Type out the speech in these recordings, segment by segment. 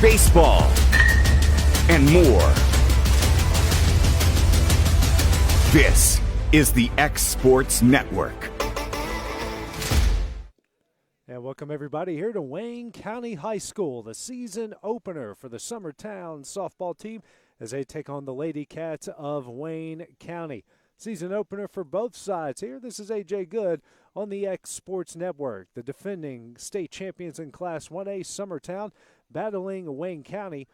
baseball, and more. This is the X Sports Network. And welcome everybody here to Wayne County High School, the season opener for the Summertown softball team as they take on the Lady Cats of Wayne County. Season opener for both sides here. This is A.J. Good on the X Sports Network. The defending state champions in Class 1A, Summertown, battling Wayne County,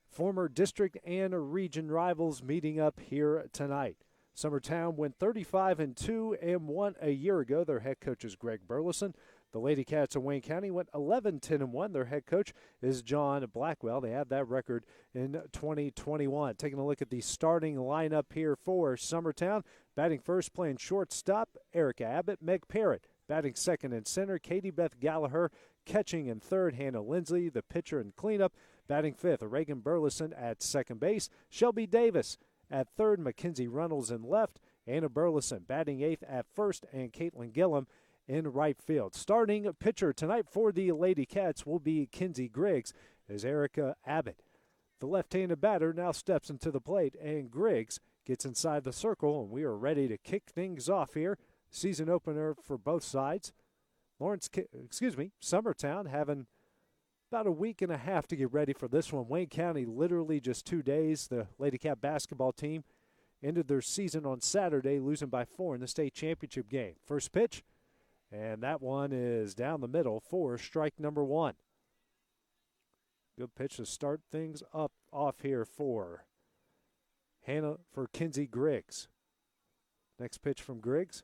former district and region rivals meeting up here tonight. Summertown went 35-2 and 1 a year ago. Their head coach is Reagan Burleson. The Lady Cats of Wayne County went 11-10-1. Their head coach is John Blackwell. They had that record in 2021. Taking a look at the starting lineup here for Summertown. Batting first, playing shortstop, Erica Abbott. Meg Parrott batting second and center. Beth Gallagher catching in third. Hannah Lindsley, the pitcher and cleanup. Batting fifth, Reagan Burleson at second base. Shelby Davis at third. Mackenzie Runnels in left. Anna Burleson batting eighth at first. And Caitlin Gillum in right field. Starting pitcher tonight for the Lady Cats will be Kinsey Griggs as Erica Abbott, the left-handed batter, now steps into the plate, and Griggs gets inside the circle, and we are ready to kick things off here. Season opener for both sides. Summertown having about a week and a half to get ready for this one. Wayne County literally just 2 days. The Lady Cat basketball team ended their season on Saturday, losing by 4 in the state championship game. First pitch. And that one is down the middle for strike number one. Good pitch to start things off here for Kinsey Griggs. Next pitch from Griggs.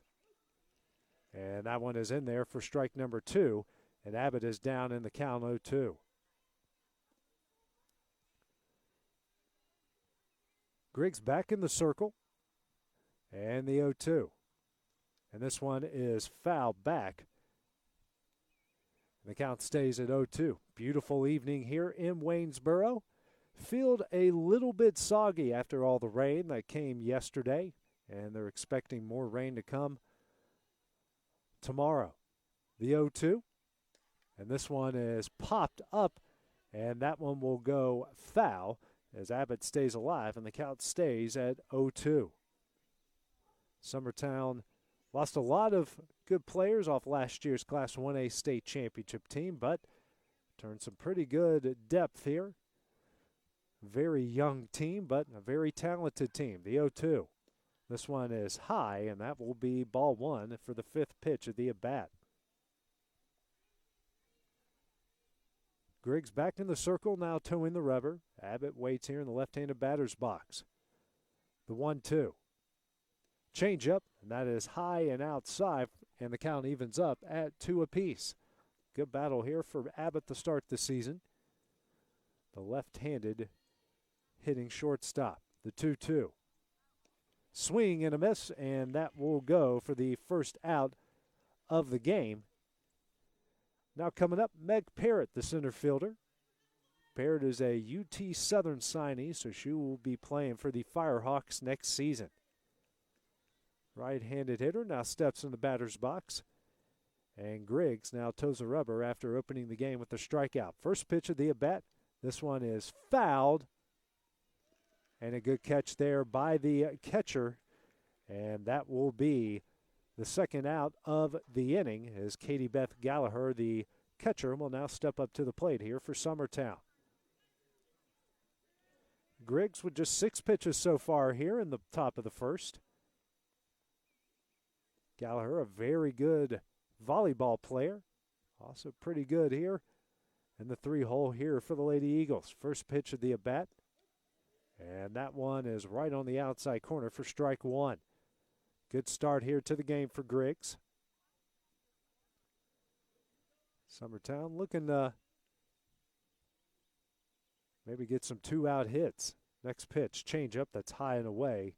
And that one is in there for strike number two. And Abbott is down in the count 0-2. Griggs back in the circle. And the 0-2. And this one is fouled back. The count stays at 0-2. Beautiful evening here in Waynesboro. Field a little bit soggy after all the rain that came yesterday, and they're expecting more rain to come tomorrow. The 0-2. And this one is popped up, and that one will go foul as Abbott stays alive, and the count stays at 0-2. Summertown lost a lot of good players off last year's Class 1A state championship team, but turned some pretty good depth here. Very young team, but a very talented team. The 0-2. This one is high, and that will be ball one for the fifth pitch of the at-bat. Griggs back in the circle, now towing the rubber. Abbott waits here in the left-handed batter's box. The 1-2. Change up, and that is high and outside, and the count evens up at 2 apiece. Good battle here for Abbott to start the season. The left-handed hitting shortstop, the 2-2. Swing and a miss, and that will go for the first out of the game. Now coming up, Meg Parrott, the center fielder. Parrott is a UT Southern signee, so she will be playing for the Firehawks next season. Right-handed hitter now steps in the batter's box. And Griggs now toes the rubber after opening the game with a strikeout. First pitch of the at-bat. This one is fouled. And a good catch there by the catcher. And that will be the second out of the inning as Beth Gallagher, the catcher, will now step up to the plate here for Summertown. Griggs with just 6 pitches so far here in the top of the first. Gallagher, a very good volleyball player. Also pretty good here in the 3-hole here for the Lady Eagles. First pitch of the at-bat. And that one is right on the outside corner for strike one. Good start here to the game for Griggs. Summertown looking to maybe get some 2-out hits. Next pitch, change up, that's high and away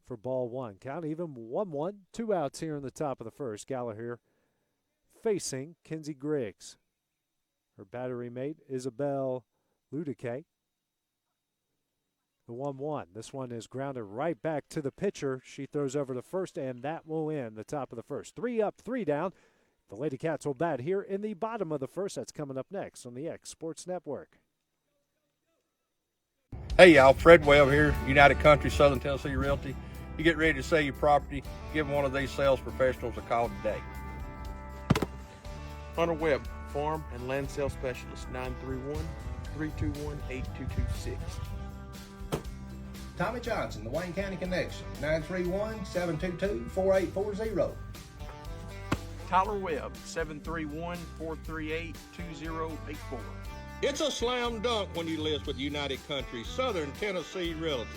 for ball one. Count even 1-1, 2 outs here in the top of the first. Gallagher facing Kinsey Griggs. Her battery mate, Isabel Ludique. The 1-1. This one is grounded right back to the pitcher. She throws over to first, and that will end the top of the first. 3 up, 3 down. The Lady Cats will bat here in the bottom of the first. That's coming up next on the X Sports Network. Hey y'all, Fred Webb here, United Country Southern Tennessee Realty. You get ready to sell your property, give one of these sales professionals a call today. Hunter Webb, Farm and Land Sales Specialist, 931-321-8226. Tommy Johnson, the Wayne County Connection, 931-722-4840. Tyler Webb, 731-438-2084. It's a slam dunk when you list with United Country Southern Tennessee Realty.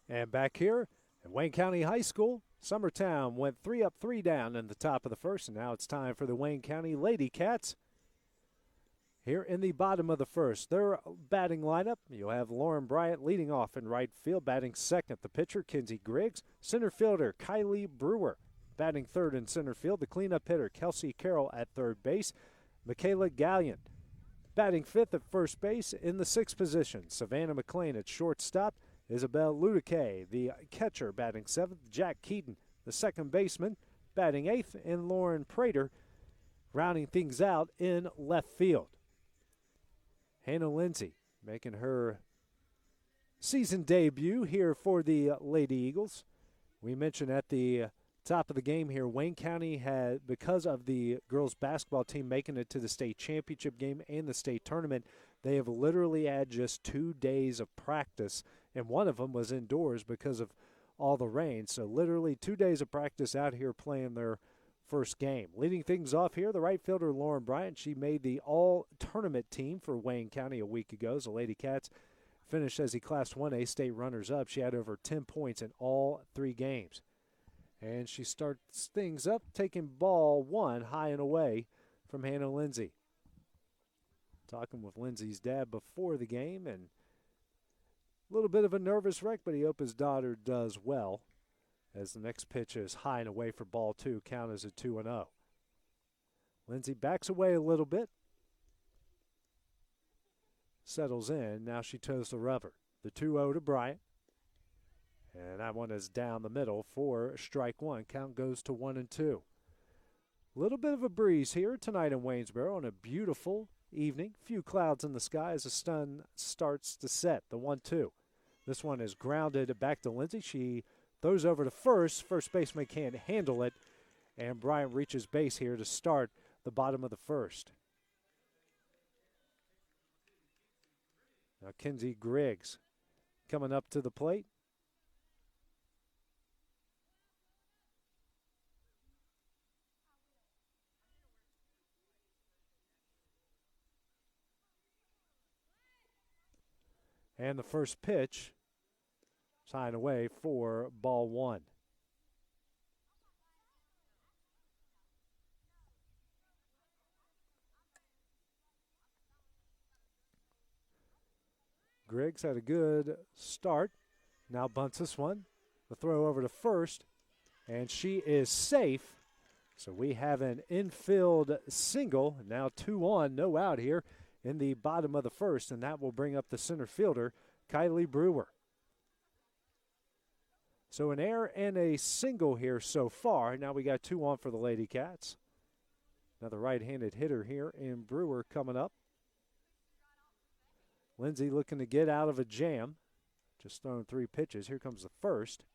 And back here at Wayne County High School, Summertown went 3 up, 3 down in the top of the first, and now it's time for the Wayne County Lady Cats. Here in the bottom of the first, their batting lineup, you'll have Lauren Bryant leading off in right field, batting second. The pitcher, Kinsey Griggs. Center fielder, Kylie Brewer. Batting third in center field, the cleanup hitter, Kelsey Carroll at third base. Michaela Gallian. Batting fifth at first base in the sixth position, Savannah McLean at shortstop. Isabel Ludique, the catcher, batting seventh. Jack Keaton, the second baseman, batting eighth. And Lauren Prater rounding things out in left field. Hannah Lindsay making her season debut here for the Lady Eagles. We mentioned at the top of the game here, Wayne County had, because of the girls basketball team making it to the state championship game and the state tournament, they have literally had just 2 days of practice, and one of them was indoors because of all the rain. So literally 2 days of practice out here playing their first game. Leading things off here, the right fielder Lauren Bryant. She made the all-tournament team for Wayne County a week ago. As the Lady Cats finished as the Class 1A state runners-up. She had over 10 points in all 3 games. And she starts things up, taking ball one high and away from Hannah Lindsay. Talking with Lindsay's dad before the game, and a little bit of a nervous wreck, but he hopes his daughter does well, as the next pitch is high and away for ball two. Count as a 2-0. Lindsay backs away a little bit, settles in. Now she toes the rubber. The 2-0 to Bryant. And that one is down the middle for strike one. Count goes to 1-2. A little bit of a breeze here tonight in Waynesboro on a beautiful evening. Few clouds in the sky as the sun starts to set. The 1-2. This one is grounded back to Lindsay. She throws over to first. First baseman can't handle it. And Bryant reaches base here to start the bottom of the first. Now Kinsey Griggs coming up to the plate. And the first pitch is high and away for ball one. Griggs had a good start. Now bunts this one. The throw over to first, and she is safe. So we have an infield single. Now 2 on, no out here in the bottom of the first, and that will bring up the center fielder, Kylie Brewer. So an error and a single here so far. Now we got 2 on for the Lady Cats. Another right-handed hitter here in Brewer coming up. Lindsay looking to get out of a jam. Just thrown 3 pitches. Here comes the first.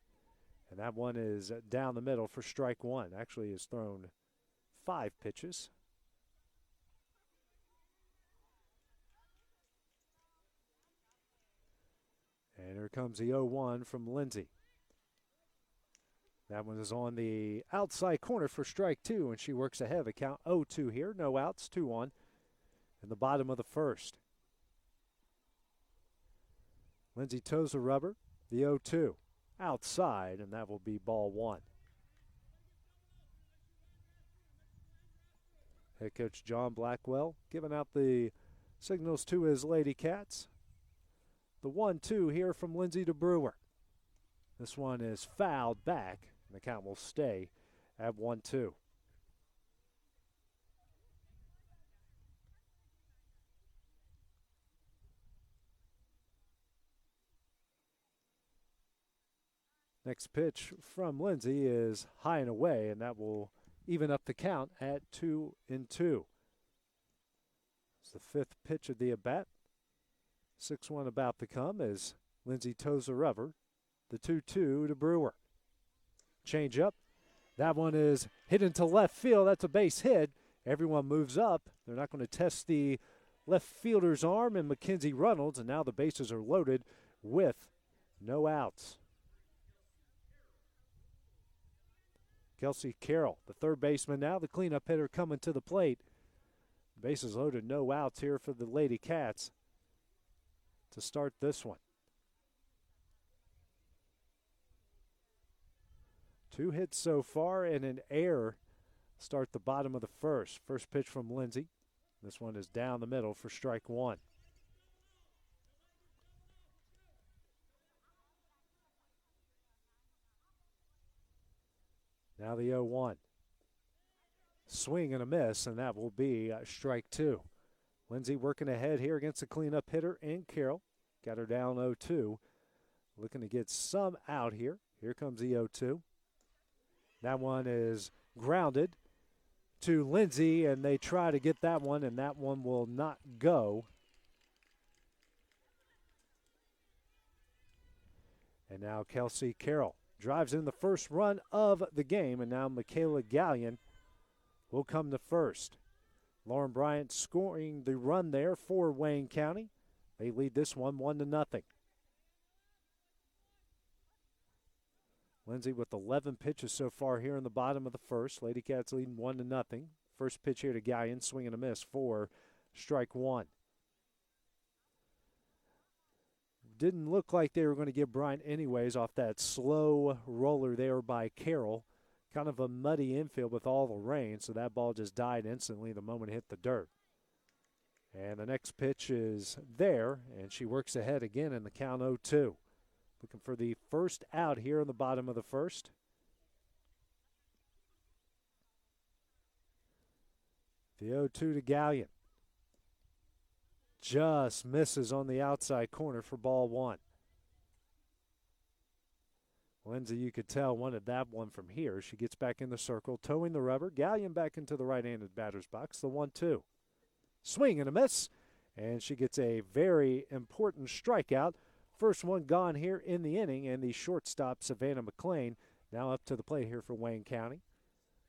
And that one is down the middle for strike one. Actually has thrown 5 pitches. And here comes the 0-1 from Lindsay. That one is on the outside corner for strike two, and she works ahead. The count 0-2 here. No outs, 2 on in the bottom of the first. Lindsay toes the rubber. The 0-2 outside, and that will be ball one. Head coach John Blackwell giving out the signals to his Lady Cats. The 1-2 here from Lindsay to Brewer. This one is fouled back, and the count will stay at 1-2. Next pitch from Lindsay is high and away, and that will even up the count at 2-2. It's the fifth pitch of the at-bat. 6-1 about to come as Lindsey toes the rubber. The 2-2 to Brewer. Change up. That one is hit into left field. That's a base hit. Everyone moves up. They're not going to test the left fielder's arm and Mackenzie Reynolds, and now the bases are loaded with no outs. Kelsey Carroll, the third baseman now, the cleanup hitter coming to the plate. Bases loaded, no outs here for the Lady Cats to start this one. 2 hits so far and an error start the bottom of the first. First pitch from Lindsey. This one is down the middle for strike 1. Now the 0-1. Swing and a miss, and that will be strike 2. Lindsey working ahead here against the cleanup hitter and Carroll. Got her down 0-2. Looking to get some out here. Here comes the 0-2. That one is grounded to Lindsey, and they try to get that one, and that one will not go. And now Kelsey Carroll drives in the first run of the game, and now Michaela Gallian will come to first. Lauren Bryant scoring the run there for Wayne County. They lead this one 1-0. Lindsey with 11 pitches so far here in the bottom of the first. Lady Cats leading 1-0. First pitch here to Gallian, swing and a miss for strike 1. Didn't look like they were going to give Bryant anyways off that slow roller there by Carroll. Kind of a muddy infield with all the rain, so that ball just died instantly the moment it hit the dirt. And the next pitch is there, and she works ahead again in the count 0-2. Looking for the first out here in the bottom of the first. The 0-2 to Gallian. Just misses on the outside corner for ball 1. Lindsey, you could tell, wanted that one from here. She gets back in the circle, towing the rubber. Gallian back into the right-handed batter's box. The 1-2. Swing and a miss. And she gets a very important strikeout. First one gone here in the inning, and the shortstop, Savannah McLean, now up to the plate here for Wayne County.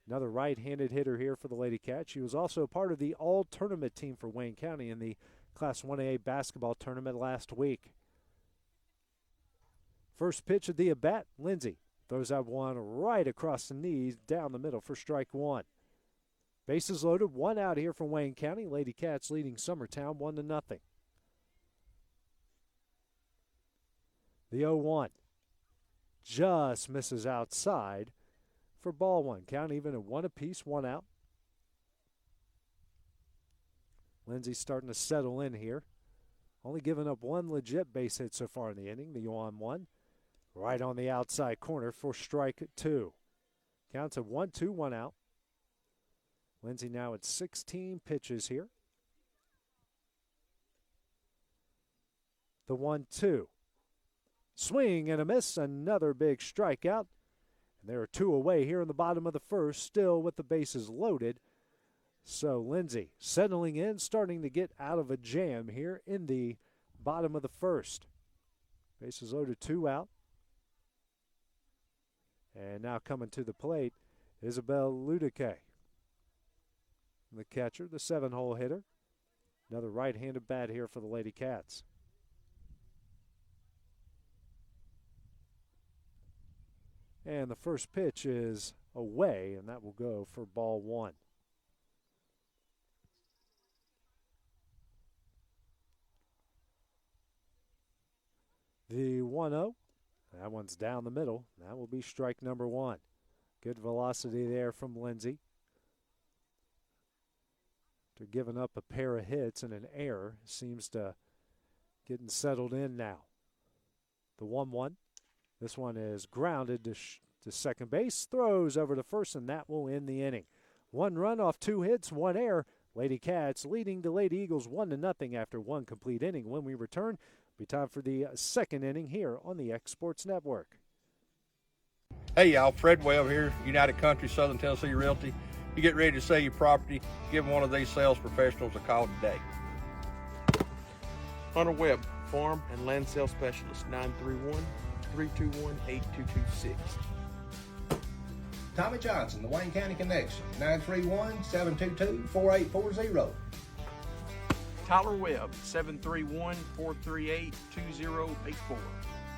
Another right-handed hitter here for the Lady Cats. She was also part of the all-tournament team for Wayne County in the Class 1A basketball tournament last week. First pitch of the at-bat, Lindsey throws that one right across the knees, down the middle for strike 1. Bases loaded, 1 out here from Wayne County. Lady Cats leading Summertown 1-0. The 0-1 just misses outside for ball 1. Count even at 1 apiece, 1 out. Lindsey starting to settle in here. Only giving up 1 legit base hit so far in the inning, the 0-1. Right on the outside corner for strike 2. Counts at 1-2, 1 out. Lindsey now at 16 pitches here. The 1-2. Swing and a miss, another big strikeout. And there are 2 away here in the bottom of the first, still with the bases loaded. So Lindsey settling in, starting to get out of a jam here in the bottom of the first. Bases loaded, 2 out. And now coming to the plate, Isabel Ludique, the catcher, the 7-hole hitter. Another right-handed bat here for the Lady Cats. And the first pitch is away, and that will go for ball 1. The 1-0, that one's down the middle. That will be strike number 1. Good velocity there from Lindsey. After giving up a pair of hits and an error, seems to getting settled in now. The 1-1. This one is grounded to second base, throws over to first, and that will end the inning. 1 run off 2 hits, 1 error. Lady Cats leading the Lady Eagles 1-0 after 1 complete inning. When we return, it'll be time for the second inning here on the X Sports Network. Hey y'all, Fred Webb here, United Country Southern Tennessee Realty. You get ready to sell your property, give one of these sales professionals a call today. Hunter Webb, Farm and Land Sales Specialist, 931-321-8226. Tommy Johnson, the Wayne County Connection, 931-722-4840. Tyler Webb, 731-438-2084.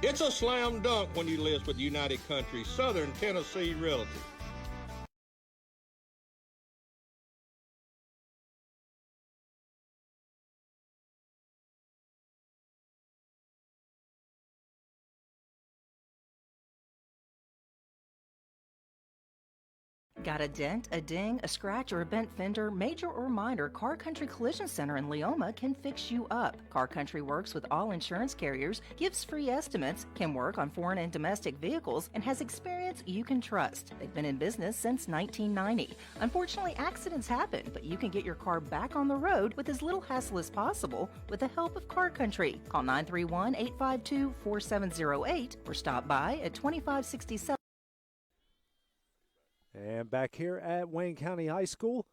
It's a slam dunk when you list with United Country Southern Tennessee Realty. Got a dent, a ding, a scratch, or a bent fender? Major or minor, Car Country Collision Center in Leoma can fix you up. Car Country works with all insurance carriers, gives free estimates, can work on foreign and domestic vehicles, and has experience you can trust. They've been in business since 1990. Unfortunately, accidents happen, but you can get your car back on the road with as little hassle as possible with the help of Car Country. Call 931-852-4708 or stop by at 2567. And back here at Wayne County High School,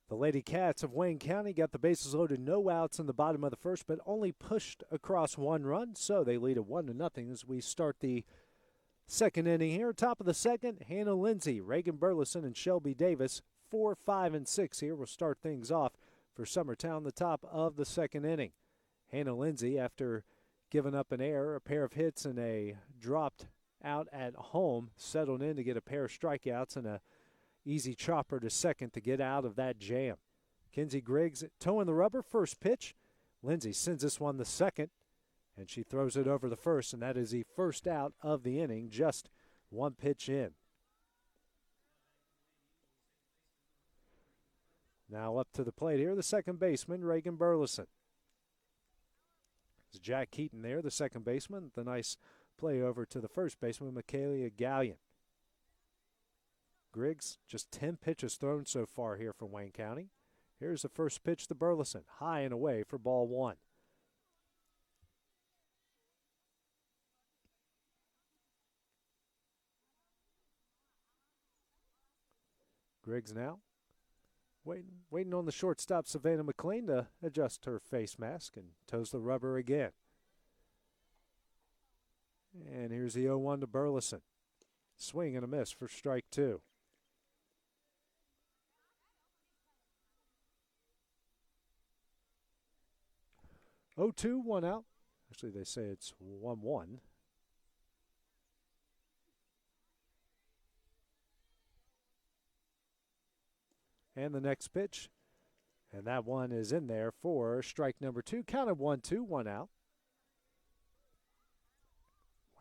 the Lady Cats of Wayne County got the bases loaded, no outs in the bottom of the first, but only pushed across one run, so they lead it 1-0 as we start the second inning here. Top of the second, Hannah Lindsay, Reagan Burleson, and Shelby Davis, 4, 5, and 6 here. We'll start things off for Summertown, the top of the second inning. Hannah Lindsay, after giving up an error, a pair of hits, and a dropped out at home, settled in to get a pair of strikeouts and a easy chopper to second to get out of that jam. Kinsey Griggs towing the rubber, first pitch. Lindsay sends this one the second, and she throws it over the first, and that is the first out of the inning, just one pitch in. Now up to the plate here, the second baseman, Reagan Burleson. It's Jack Keaton there, the second baseman, the nice play over to the first baseman, Michaela Gallian. Griggs, just 10 pitches thrown so far here for Wayne County. Here's the first pitch to Burleson, high and away for ball one. Griggs now waiting on the shortstop, Savannah McLean, to adjust her face mask and toes the rubber again. And here's the 0-1 to Burleson. Swing and a miss for strike two. Oh, 2, 1 out. Actually, they say it's 1-1. And the next pitch. And that one is in there for strike number 2. Counted 1-2, 1 out.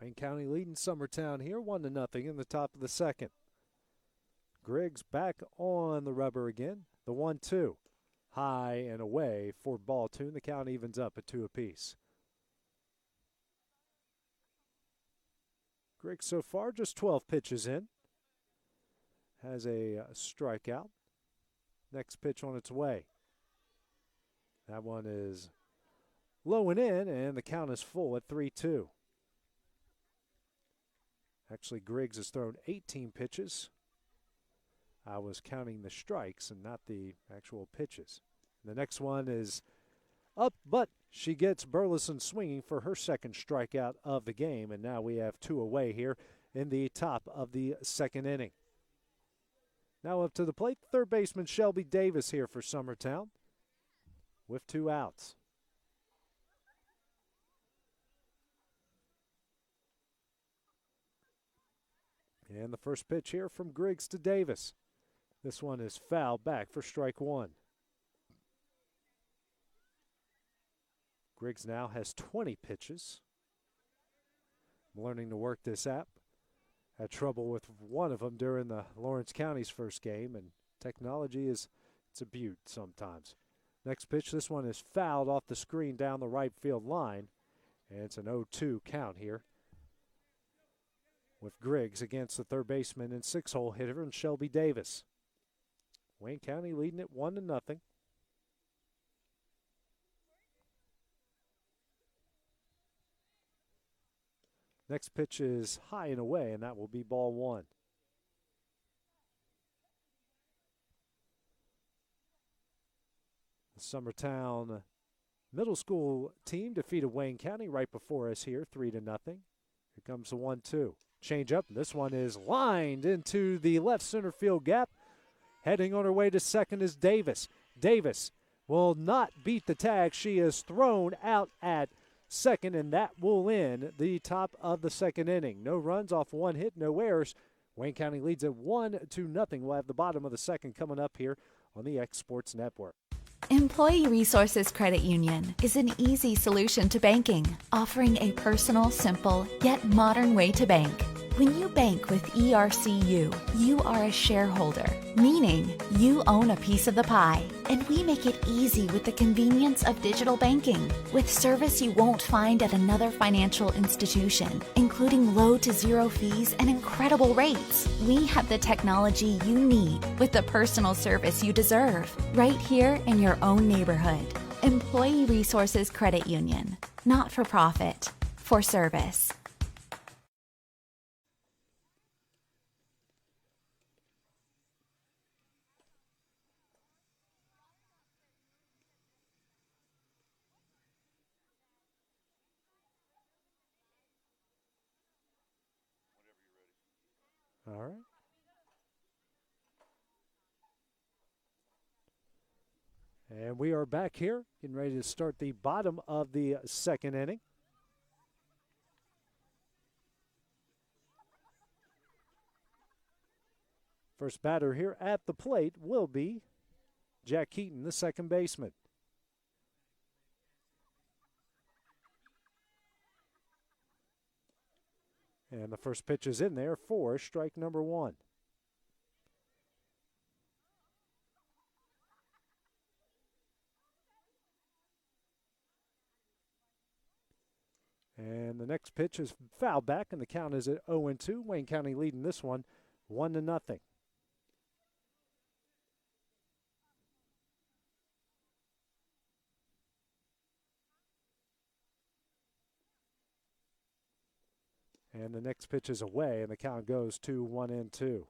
Wayne County leading Summertown here, 1-0 in the top of the second. Griggs back on the rubber again. The 1-2, high and away for ball two, and the count evens up at 2 apiece. Griggs so far just 12 pitches in. Has a strikeout. Next pitch on its way. That one is low and in, and the count is full at 3-2. Actually, Griggs has thrown 18 pitches. I was counting the strikes and not the actual pitches. The next one is up, but she gets Burleson swinging for her second strikeout of the game, and now we have 2 away here in the top of the second inning. Now up to the plate, third baseman Shelby Davis here for Summertown with 2 outs. And the first pitch here from Griggs to Davis. This one is fouled back for strike one. Griggs now has 20 pitches. I'm learning to work this app. Had trouble with one of them during the Lawrence County's first game, and technology it's a beaut sometimes. Next pitch, this one is fouled off the screen down the right field line, and it's an 0-2 count here, with Griggs against the third baseman and 6-hole hitter and Shelby Davis. Wayne County leading it 1-0. Next pitch is high and away, and that will be ball one. The Summertown middle school team defeated Wayne County right before us here, 3-0. Here comes the 1-2. Change up. This one is lined into the left center field gap. Heading on her way to second is Davis. Davis will not beat the tag. She is thrown out at second, and that will end the top of the second inning. No runs off one hit, no errors. Wayne County leads at 1-0. We'll have the bottom of the second coming up here on the X Sports Network. Employee Resources Credit Union is an easy solution to banking, offering a personal, simple, yet modern way to bank. When you bank with ERCU, you are a shareholder, meaning you own a piece of the pie. And we make it easy with the convenience of digital banking, with service you won't find at another financial institution, including low to zero fees and incredible rates. We have the technology you need with the personal service you deserve, right here in your own neighborhood. Employee Resources Credit Union, not for profit, for service. All right. And we are back here, getting ready to start the bottom of the second inning. First batter here at the plate will be Jack Keaton, the second baseman. And the first pitch is in there for strike number one. And the next pitch is foul back, and the count is at 0-2. Wayne County leading this one 1-0. And the next pitch is away, and the count goes to 1-2.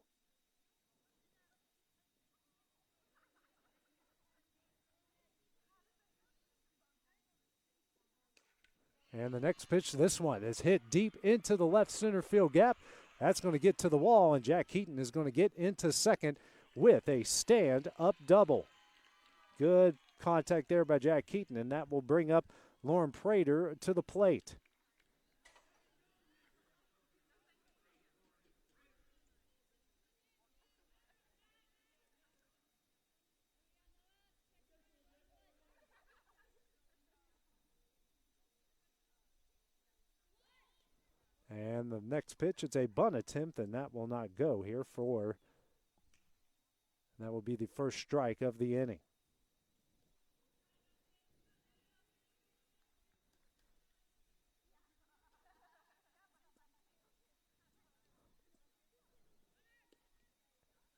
And the next pitch, this one is hit deep into the left center field gap. That's going to get to the wall, and Jack Keaton is going to get into second with a stand-up double. Good contact there by Jack Keaton, and that will bring up Lauren Prater to the plate. And the next pitch, it's a bunt attempt, and that will not go here for, that will be the first strike of the inning.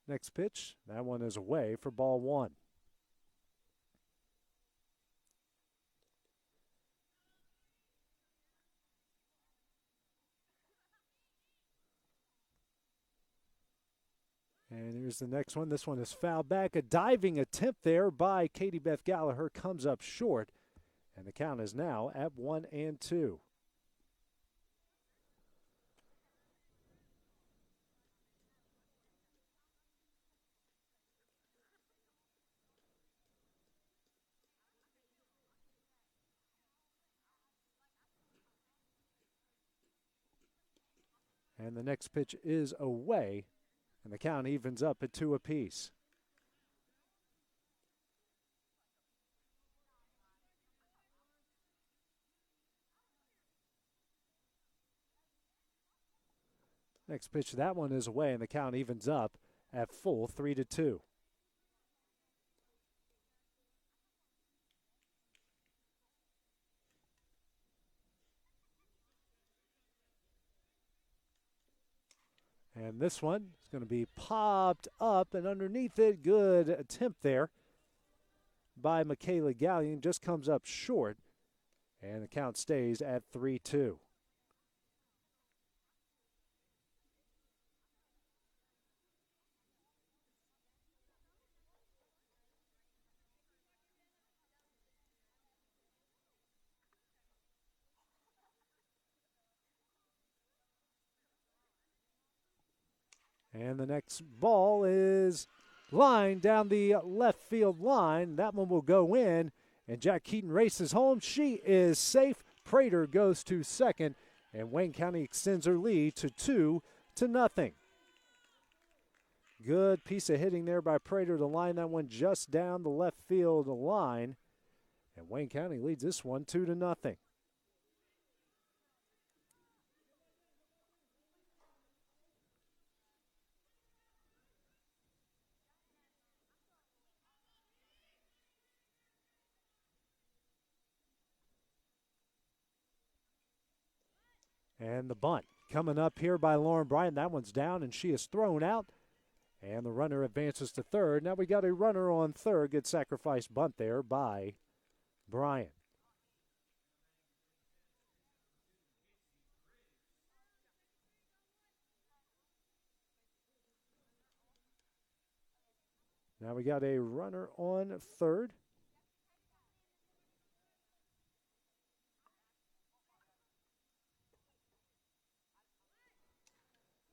Next pitch, that one is away for ball one. And here's the next one. This one is fouled back. A diving attempt there by Katie Beth Gallagher comes up short. And the count is now at 1-2. And the next pitch is away. And the count evens up at 2 apiece. Next pitch, that one is away, and the count evens up at full 3-2. And this one is going to be popped up and underneath it. Good attempt there by Michaela Gallian. Just comes up short. And the count stays at 3-2. And the next ball is lined down the left field line. That one will go in, and Jack Keaton races home. She is safe. Prater goes to second, and Wayne County extends her lead to 2-0. Good piece of hitting there by Prater to line that one just down the left field line. And Wayne County leads this one 2-0. And the bunt coming up here by Lauren Bryant. That one's down, and she is thrown out. And the runner advances to third. Now we got a runner on third. Good sacrifice bunt there by Bryant. Now we got a runner on third.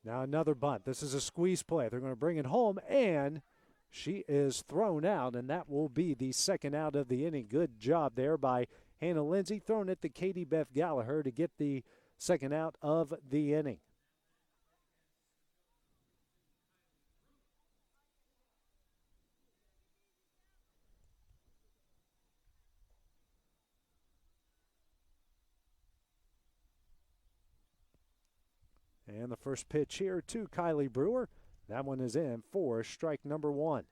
Now another bunt. This is a squeeze play. They're going to bring it home, and she is thrown out, and that will be the second out of the inning. Good job there by Hannah Lindsay, throwing it to Katie Beth Gallagher to get the second out of the inning. And the first pitch here to Kylie Brewer. That one is in for strike number one.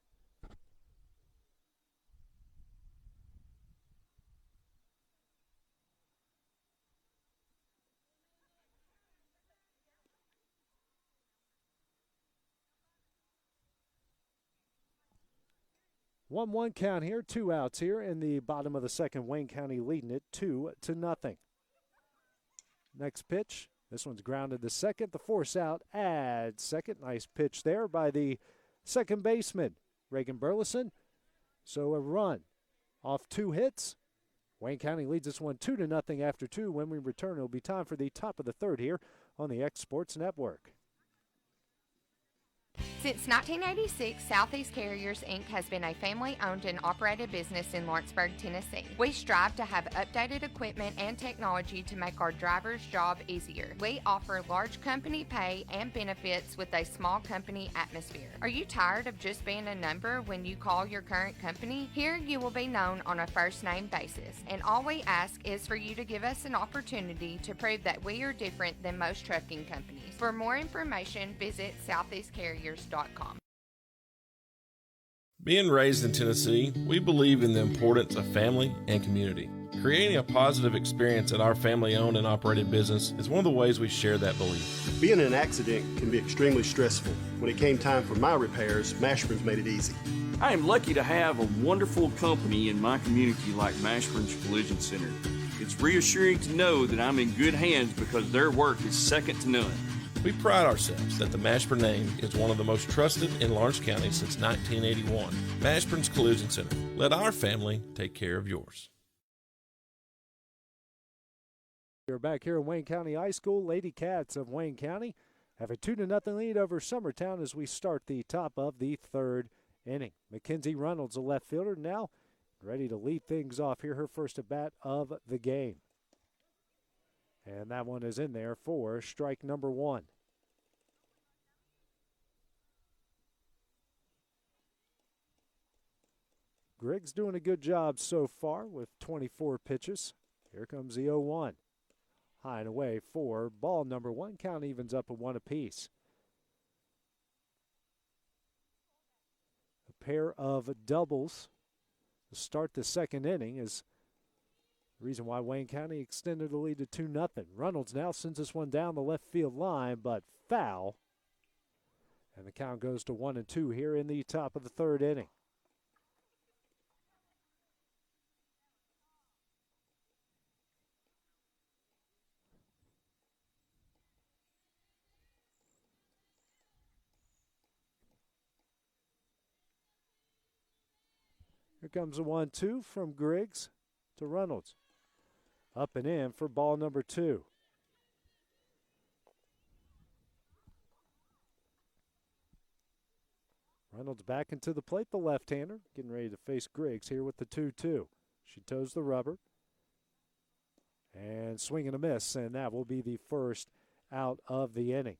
One count here, 2 outs here in the bottom of the second. Wayne County leading it 2-0. Next pitch. This one's grounded to second. The force out at second. Nice pitch there by the second baseman, Reagan Burleson. So a run off 2 hits. Wayne County leads this one 2-0 after 2. When we return, it'll be time for the top of the third here on the X Sports Network. Since 1986, Southeast Carriers, Inc. has been a family-owned and operated business in Lawrenceburg, Tennessee. We strive to have updated equipment and technology to make our drivers' job easier. We offer large company pay and benefits with a small company atmosphere. Are you tired of just being a number when you call your current company? Here you will be known on a first-name basis, and all we ask is for you to give us an opportunity to prove that we are different than most trucking companies. For more information, visit southeastcarriers.com. Being raised in Tennessee, we believe in the importance of family and community. Creating a positive experience at our family-owned and operated business is one of the ways we share that belief. Being in an accident can be extremely stressful. When it came time for my repairs, Mashburn's made it easy. I am lucky to have a wonderful company in my community like Mashburn's Collision Center. It's reassuring to know that I'm in good hands because their work is second to none. We pride ourselves that the Mashburn name is one of the most trusted in Lawrence County since 1981. Mashburn's Collision Center. Let our family take care of yours. We're back here in Wayne County High School. Lady Cats of Wayne County have a 2-0 lead over Summertown as we start the top of the third inning. Mackenzie Reynolds, a left fielder, now ready to lead things off here. Her first at bat of the game. And that one is in there for strike number one. Griggs doing a good job so far with 24 pitches. Here comes the 0-1. High and away for ball number one. Count evens up at 1 apiece. A pair of doubles to start the second inning is the reason why Wayne County extended the lead to 2-0. Reynolds now sends this one down the left field line, but foul. And the count goes to 1-2 here in the top of the third inning. Here comes a 1-2 from Griggs to Reynolds. Up and in for ball number two. Reynolds back into the plate, the left-hander, getting ready to face Griggs here with the 2-2. She toes the rubber. And swing and a miss, and that will be the first out of the inning.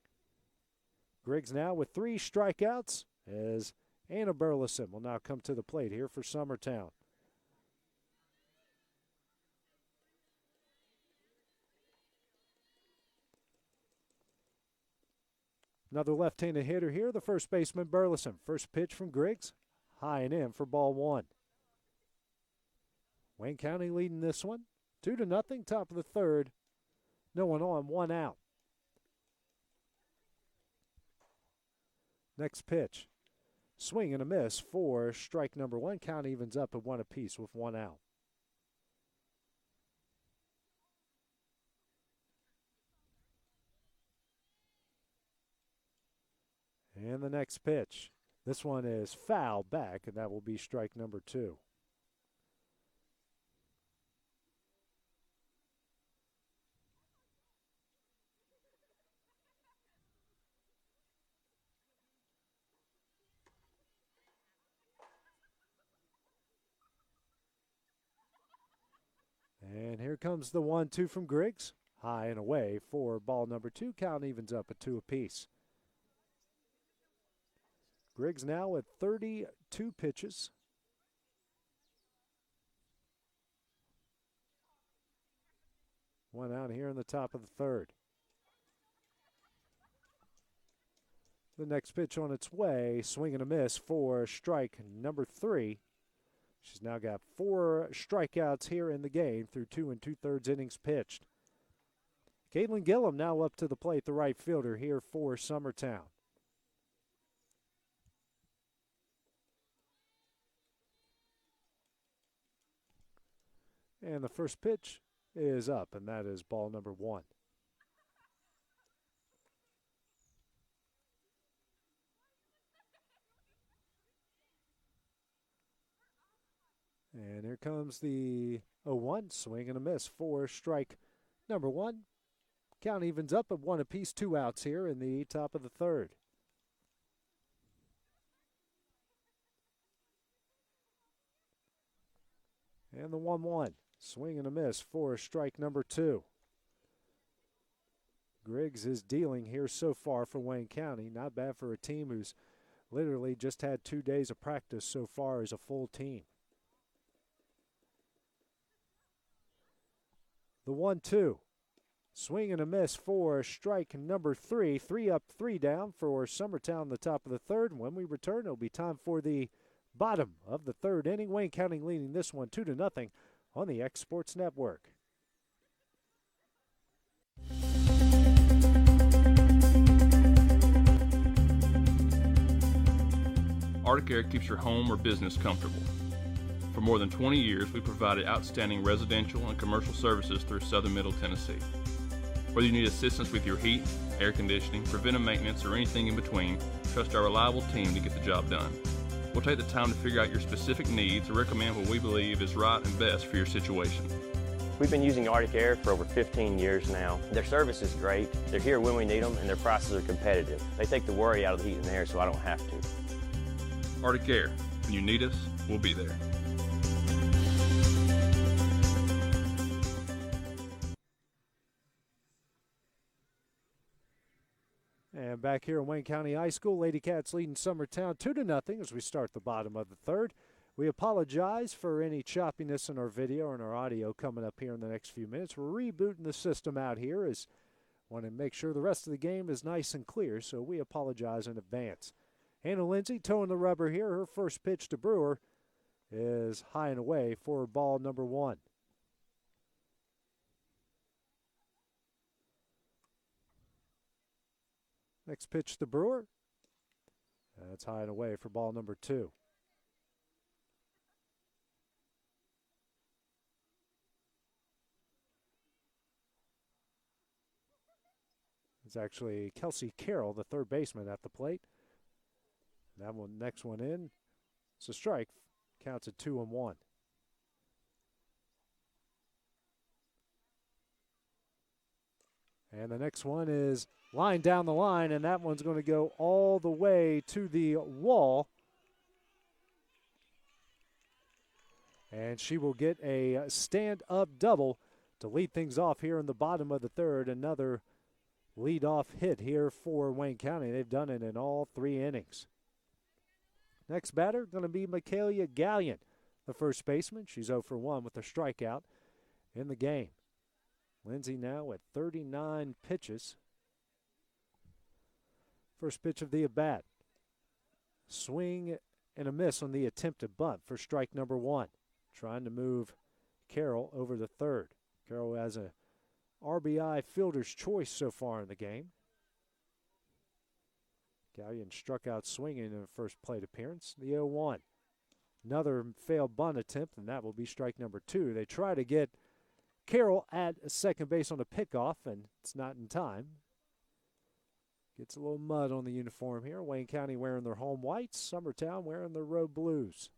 Griggs now with 3 strikeouts as Anna Burleson will now come to the plate here for Summertown. Another left-handed hitter here, the first baseman Burleson. First pitch from Griggs, high and in for ball 1. Wayne County leading this one, 2-0, top of the third. No one on, 1 out. Next pitch, swing and a miss for strike number 1. Count evens up at 1 apiece with 1 out. And the next pitch, this one is foul back, and that will be strike number 2. And here comes the 1-2 from Griggs. High and away for ball number 2. Count evens up at 2 apiece. Griggs now at 32 pitches. One out here in the top of the third. The next pitch on its way, swing and a miss for strike number 3. She's now got 4 strikeouts here in the game through 2 2/3 innings pitched. Caitlin Gillum now up to the plate, the right fielder here for Summertown. And the first pitch is up, and that is ball number 1. And here comes the 0-1, swing and a miss for strike number 1. Count evens up at 1 apiece, 2 outs here in the top of the third. And the 1-1, swing and a miss for strike number 2. Griggs is dealing here so far for Wayne County. Not bad for a team who's literally just had 2 days of practice so far as a full team. The 1-2, swing and a miss for strike number 3. 3 up, 3 down for Summertown, the top of the third. And when we return, it'll be time for the bottom of the third inning. Wayne County leading this one 2-0 on the X Sports Network. Arctic Air keeps your home or business comfortable. For more than 20 years, we provided outstanding residential and commercial services through southern Middle Tennessee. Whether you need assistance with your heat, air conditioning, preventive maintenance, or anything in between, trust our reliable team to get the job done. We'll take the time to figure out your specific needs and recommend what we believe is right and best for your situation. We've been using Arctic Air for over 15 years now. Their service is great, they're here when we need them, and their prices are competitive. They take the worry out of the heat and air so I don't have to. Arctic Air, when you need us, we'll be there. And back here in Wayne County High School, Lady Cats leading Summertown 2-0 as we start the bottom of the third. We apologize for any choppiness in our video and our audio coming up here in the next few minutes. We're rebooting the system out here as want to make sure the rest of the game is nice and clear, so we apologize in advance. Hannah Lindsay towing the rubber here. Her first pitch to Brewer is high and away for ball number 1. Next pitch to Brewer. That's high and away for ball number 2. It's actually Kelsey Carroll, the third baseman, at the plate. That one, next one in. It's a strike. Counts at 2-1. And the next one is line down the line, and that one's going to go all the way to the wall. And she will get a stand-up double to lead things off here in the bottom of the third. Another lead-off hit here for Wayne County. They've done it in all 3 innings. Next batter going to be Michaela Gallian, the first baseman. She's 0 for 1 with a strikeout in the game. Lindsay now at 39 pitches. First pitch of the at-bat. Swing and a miss on the attempted bunt for strike number 1. Trying to move Carroll over to third. Carroll has a RBI fielder's choice so far in the game. Gallian struck out swinging in the first plate appearance. The 0-1. Another failed bunt attempt, and that will be strike number 2. They try to get Carroll at second base on a pickoff, and it's not in time. Gets a little mud on the uniform here. Wayne County wearing their home whites. Summertown wearing their road blues.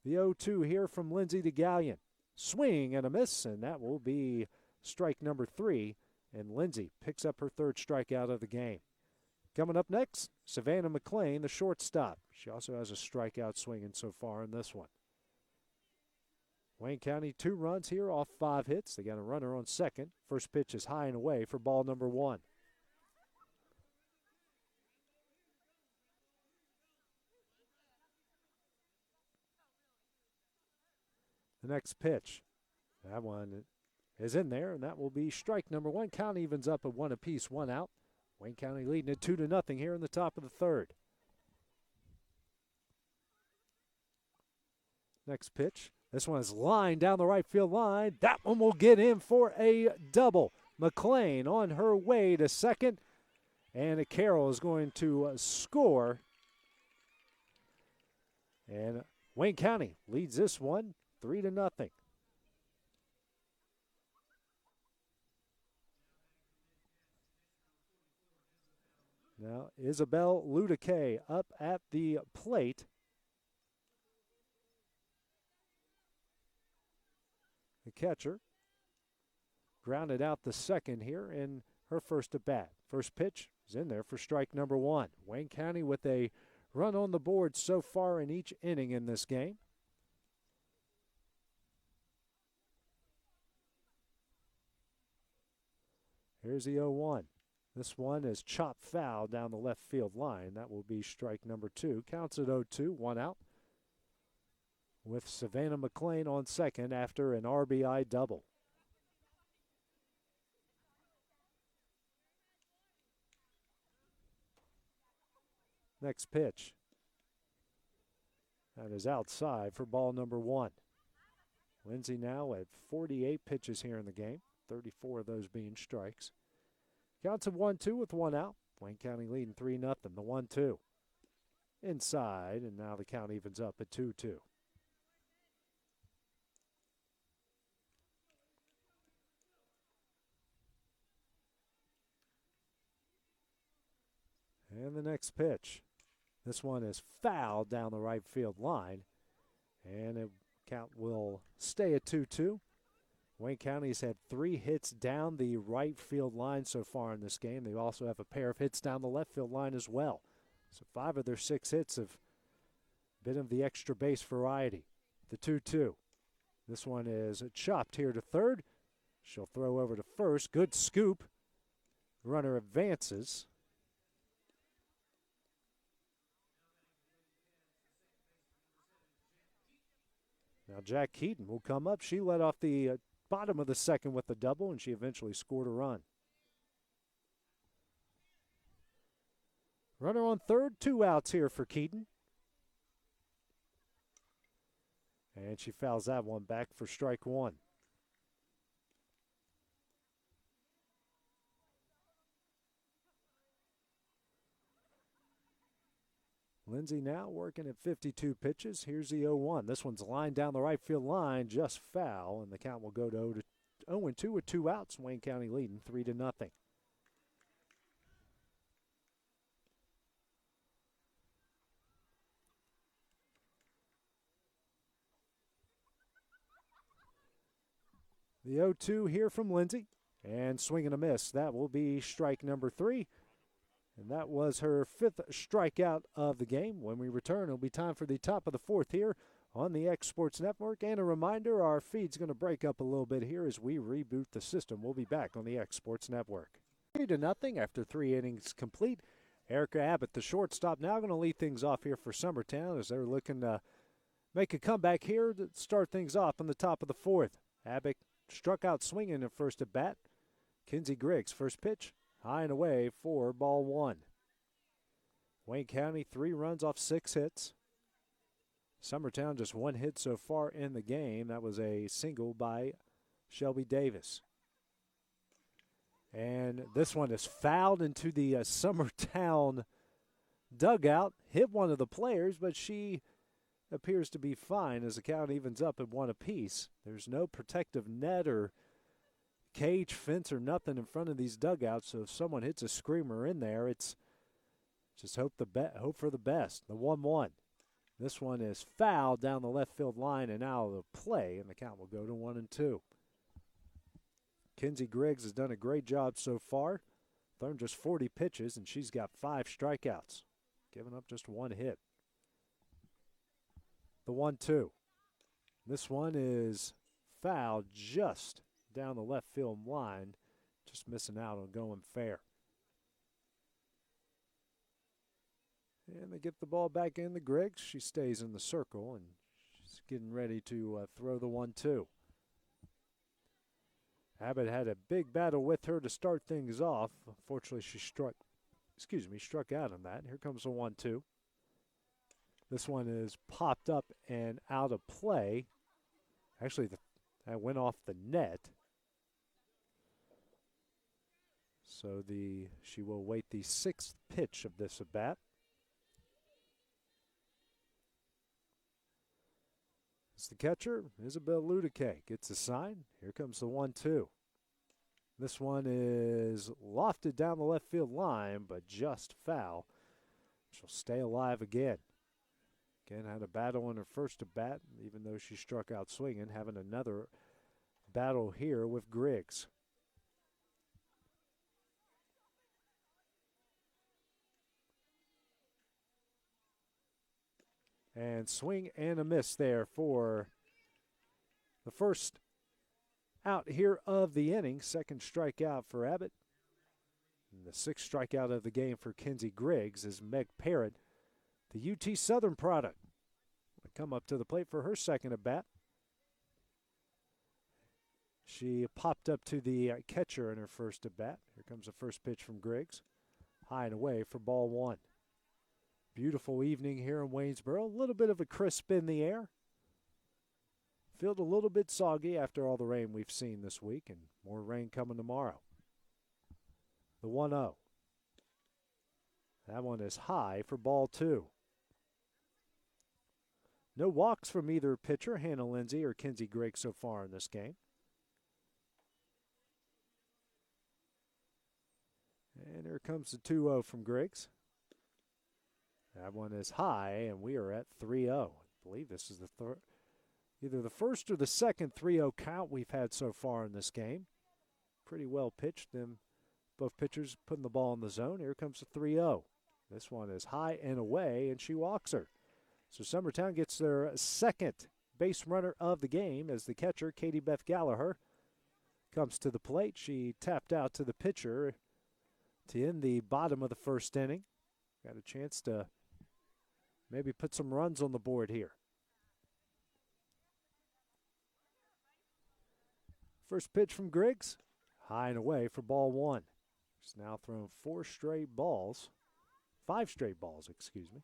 The 0-2 here from Lindsay to Gallian. Swing and a miss, and that will be strike number 3. And Lindsay picks up her third strikeout of the game. Coming up next, Savannah McLean, the shortstop. She also has a strikeout swinging so far in this one. Wayne County 2 runs here off 5 hits. They got a runner on second. First pitch is high and away for ball number 1. The next pitch, that one is in there, and that will be strike number 1. Count evens up at 1 apiece, 1 out. Wayne County leading it 2-0 here in the top of the third. Next pitch, this one is lined down the right field line. That one will get in for a double. McLean on her way to second, and Carroll is going to score. And Wayne County leads this one 3-0. Now Isabel Ludique up at the plate. The catcher grounded out the second here in her first at bat. First pitch is in there for strike number 1. Wayne County with a run on the board so far in each inning in this game. Here's the 0-1. This one is chopped foul down the left field line. That will be strike number 2. Counts at 0-2, 1 out. With Savannah McLean on second after an RBI double. Next pitch. That is outside for ball number 1. Lindsay now at 48 pitches here in the game, 34 of those being strikes. Counts of 1-2 with 1 out. Wayne County leading 3-0. The 1-2. Inside, and now the count evens up at 2-2. And the next pitch. This one is fouled down the right field line, and the count will stay at 2-2. Wayne County's had 3 hits down the right field line so far in this game. They also have a pair of hits down the left field line as well. So 5 of their 6 hits have been of the extra base variety. The 2-2. This one is chopped here to third. She'll throw over to first. Good scoop. Runner advances. Now Jack Keaton will come up. She led off the bottom of the second with the double, and she eventually scored a run. Runner on third, 2 outs here for Keaton. And she fouls that one back for strike 1. Lindsay now working at 52 pitches. Here's the 0-1. This one's lined down the right field line, just foul, and the count will go to 0-2 with 2 outs. Wayne County leading 3-0. The 0-2 here from Lindsay, and swing and a miss. That will be strike number 3. And that was her 5th strikeout of the game. When we return, it'll be time for the top of the 4th here on the X Sports Network. And a reminder, our feed's going to break up a little bit here as we reboot the system. We'll be back on the X Sports Network. 3-0 after 3 innings complete. Erica Abbott, the shortstop, now going to lead things off here for Summertown as they're looking to make a comeback here to start things off in the top of the 4th. Abbott struck out swinging at first at bat. Kinsey Griggs, first pitch, high and away for ball 1. Wayne County, 3 runs off 6 hits. Summertown just 1 hit so far in the game. That was a single by Shelby Davis. And this one is fouled into the Summertown dugout. Hit one of the players, but she appears to be fine as the count evens up at 1 apiece. There's no protective net or cage, fence, or nothing in front of these dugouts, so if someone hits a screamer in there, it's just hope for the best. The 1-1. This one is fouled down the left field line and out of the play, and the count will go to 1-2. Kinsey Griggs has done a great job so far. Thrown just 40 pitches, and she's got 5 strikeouts, giving up just 1 hit. The 1-2. This one is fouled just down the left field line, just missing out on going fair. And they get the ball back in to Griggs. She stays in the circle, and she's getting ready to throw the 1-2. Abbott had a big battle with her to start things off. Unfortunately, she struck out on that. Here comes the 1-2. This one is popped up and out of play. Actually, that went off the net. So she will wait the 6th pitch of this at bat. It's the catcher, Isabel Ludique. Gets a sign. Here comes the 1-2. This one is lofted down the left field line, but just foul. She'll stay alive again. Again, had a battle in her first at bat, even though she struck out swinging, having another battle here with Griggs. And swing and a miss there for the first out here of the inning. 2nd strikeout for Abbott. And the 6th strikeout of the game for Kinsey Griggs is Meg Parrott, the UT Southern product. Will come up to the plate for her 2nd at bat. She popped up to the catcher in her first at bat. Here comes the first pitch from Griggs. High and away for ball 1. Beautiful evening here in Waynesboro. A little bit of a crisp in the air. Field a little bit soggy after all the rain we've seen this week, and more rain coming tomorrow. The 1-0. That one is high for ball 2. No walks from either pitcher, Hannah Lindsay or Kinsey Griggs, so far in this game. And here comes the 2-0 from Griggs. That one is high, and we are at 3-0. I believe this is either the first or the second 3-0 count we've had so far in this game. Pretty well pitched. Them both pitchers putting the ball in the zone. Here comes the 3-0. This one is high and away, and she walks her. So Summertown gets their 2nd base runner of the game as the catcher, Katie Beth Gallagher, comes to the plate. She tapped out to the pitcher to end the bottom of the 1st inning. Got a chance to maybe put some runs on the board here. First pitch from Griggs, high and away for ball 1. She's now thrown 5 straight balls, excuse me.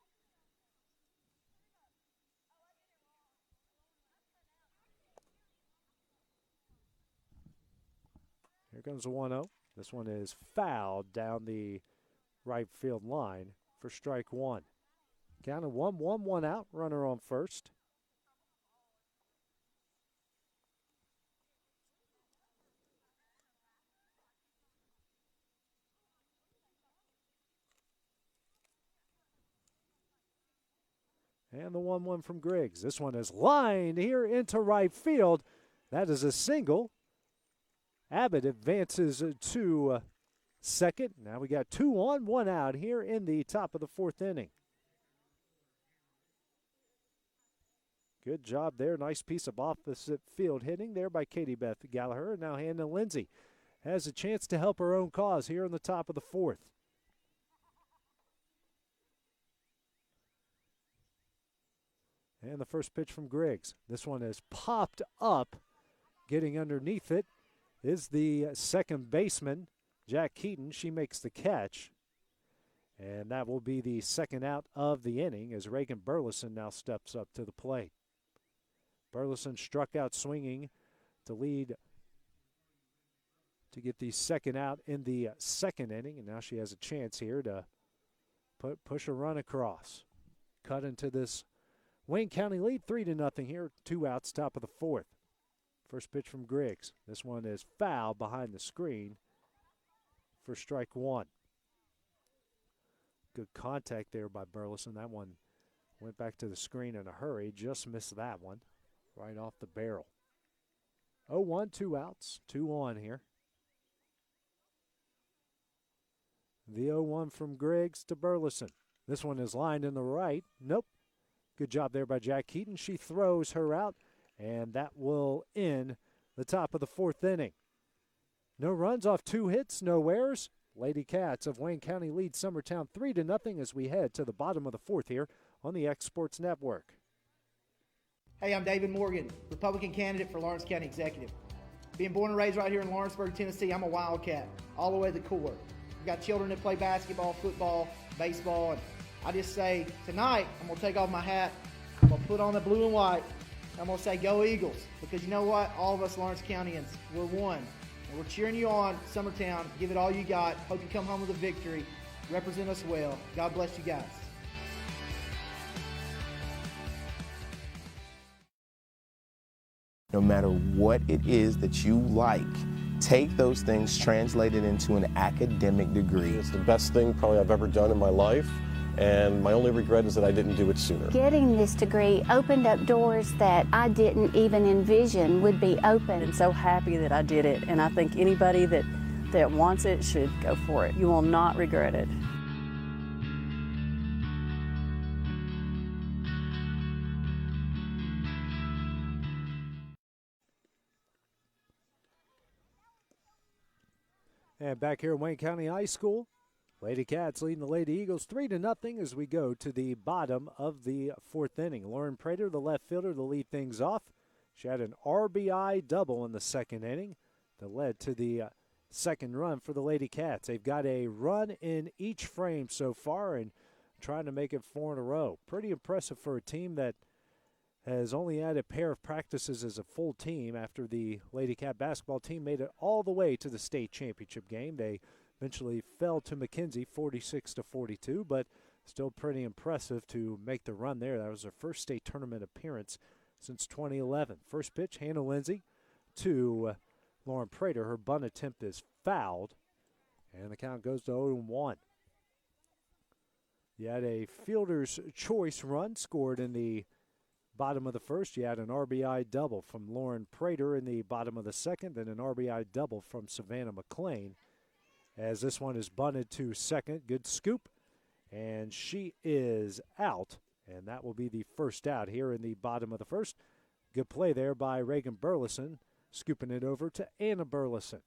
Here comes the 1-0. This one is fouled down the right field line for strike 1. Count of 1-1, 1 out, runner on first. And the 1-1 from Griggs. This one is lined here into right field. That is a single. Abbott advances to second. Now we got 2 on, 1 out here in the top of the 4th inning. Good job there. Nice piece of opposite field hitting there by Katie Beth Gallagher. And now Hannah Lindsay has a chance to help her own cause here in the top of the fourth. And the first pitch from Griggs. This one is popped up. Getting underneath it is the second baseman, Jack Keaton. She makes the catch. And that will be the second out of the inning as Reagan Burleson now steps up to the plate. Burleson struck out swinging to lead to get the second out in the second inning, and now she has a chance here to push a run across. Cut into this Wayne County lead, 3-0 here, 2 outs, top of the fourth. First pitch from Griggs. This one is foul behind the screen for strike one. Good contact there by Burleson. That one went back to the screen in a hurry. Just missed that one right off the barrel. 0-1, 2 outs, 2 on here. The 0-1 from Griggs to Burleson. This one is lined in the right. Nope. Good job there by Jack Keaton. She throws her out, and that will end the top of the fourth inning. No runs off 2 hits, no errors. Lady Cats of Wayne County lead Summertown 3-0 as we head to the bottom of the fourth here on the X Sports Network. Hey, I'm David Morgan, Republican candidate for Lawrence County Executive. Being born and raised right here in Lawrenceburg, Tennessee, I'm a Wildcat, all the way to the core. We've got children that play basketball, football, baseball, and I just say, tonight, I'm going to take off my hat, I'm going to put on the blue and white, I'm going to say, go Eagles, because you know what? All of us Lawrence Countyans, we're one. And we're cheering you on, Summertown. Give it all you got. Hope you come home with a victory. Represent us well. God bless you guys. No matter what it is that you like, take those things, translate it into an academic degree. It's the best thing probably I've ever done in my life, and my only regret is that I didn't do it sooner. Getting this degree opened up doors that I didn't even envision would be open. I'm so happy that I did it, and I think anybody that wants it should go for it. You will not regret it. And back here at Wayne County High School, Lady Cats leading the Lady Eagles 3-0 as we go to the bottom of the fourth inning. Lauren Prater, the left fielder, to lead things off. She had an RBI double in the second inning that led to the second run for the Lady Cats. They've got a run in each frame so far and trying to make it 4 in a row. Pretty impressive for a team that has only had a pair of practices as a full team after the Lady Cat basketball team made it all the way to the state championship game. They eventually fell to McKenzie 46-42, but still pretty impressive to make the run there. That was their first state tournament appearance since 2011. First pitch, Hannah Lindsay to Lauren Prater. Her bunt attempt is fouled, and the count goes to 0-1. You had a fielder's choice run scored in the bottom of the first. You had an RBI double from Lauren Prater in the bottom of the second, then an RBI double from Savannah McLean. As this one is bunted to second, good scoop, and she is out, and that will be the first out here in the bottom of the first. Good play there by Reagan Burleson, scooping it over to Anna Burleson.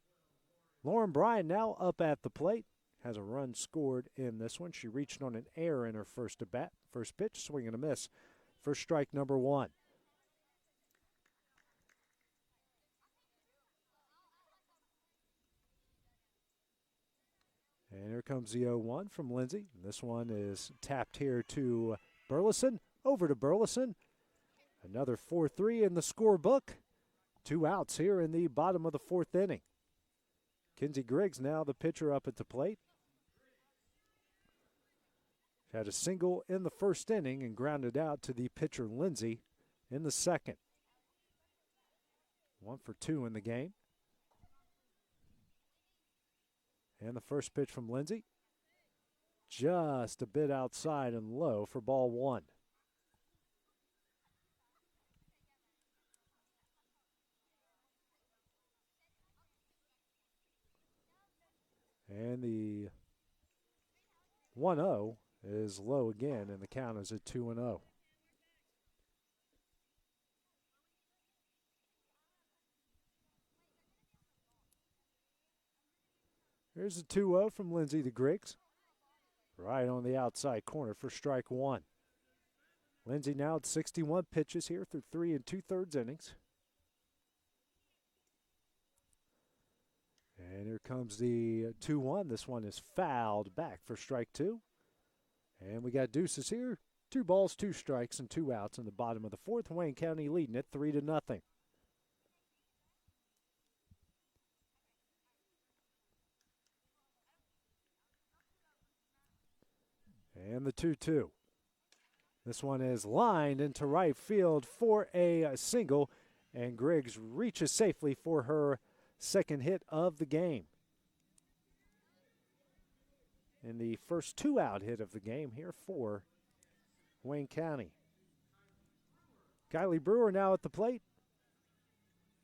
Lauren Bryant now up at the plate, has a run scored in this one. She reached on an error in her first at bat. First pitch, swing and a miss for strike number one. And here comes the 0-1 from Lindsay. This one is tapped here to Burleson. Over to Burleson. Another 4-3 in the scorebook. 2 outs here in the bottom of the fourth inning. Kinsey Griggs now the pitcher up at the plate. She had a single in the first inning and grounded out to the pitcher Lindsay in the second. 1 for 2 in the game. And the first pitch from Lindsay, just a bit outside and low for ball one. And the 1-0 is low again, and the count is at 2-0. Here's a 2-0 from Lindsay to Griggs. Right on the outside corner for strike one. Lindsay now at 61 pitches here through 3 2/3 innings. And here comes the 2-1. This one is fouled back for strike two. And we got deuces here. 2 balls, 2 strikes, and 2 outs in the bottom of the fourth. Wayne County leading it 3-0. And the 2-2. This one is lined into right field for a single, and Griggs reaches safely for her second hit of the game. And the first 2-out hit of the game here for Wayne County. Kylie Brewer now at the plate.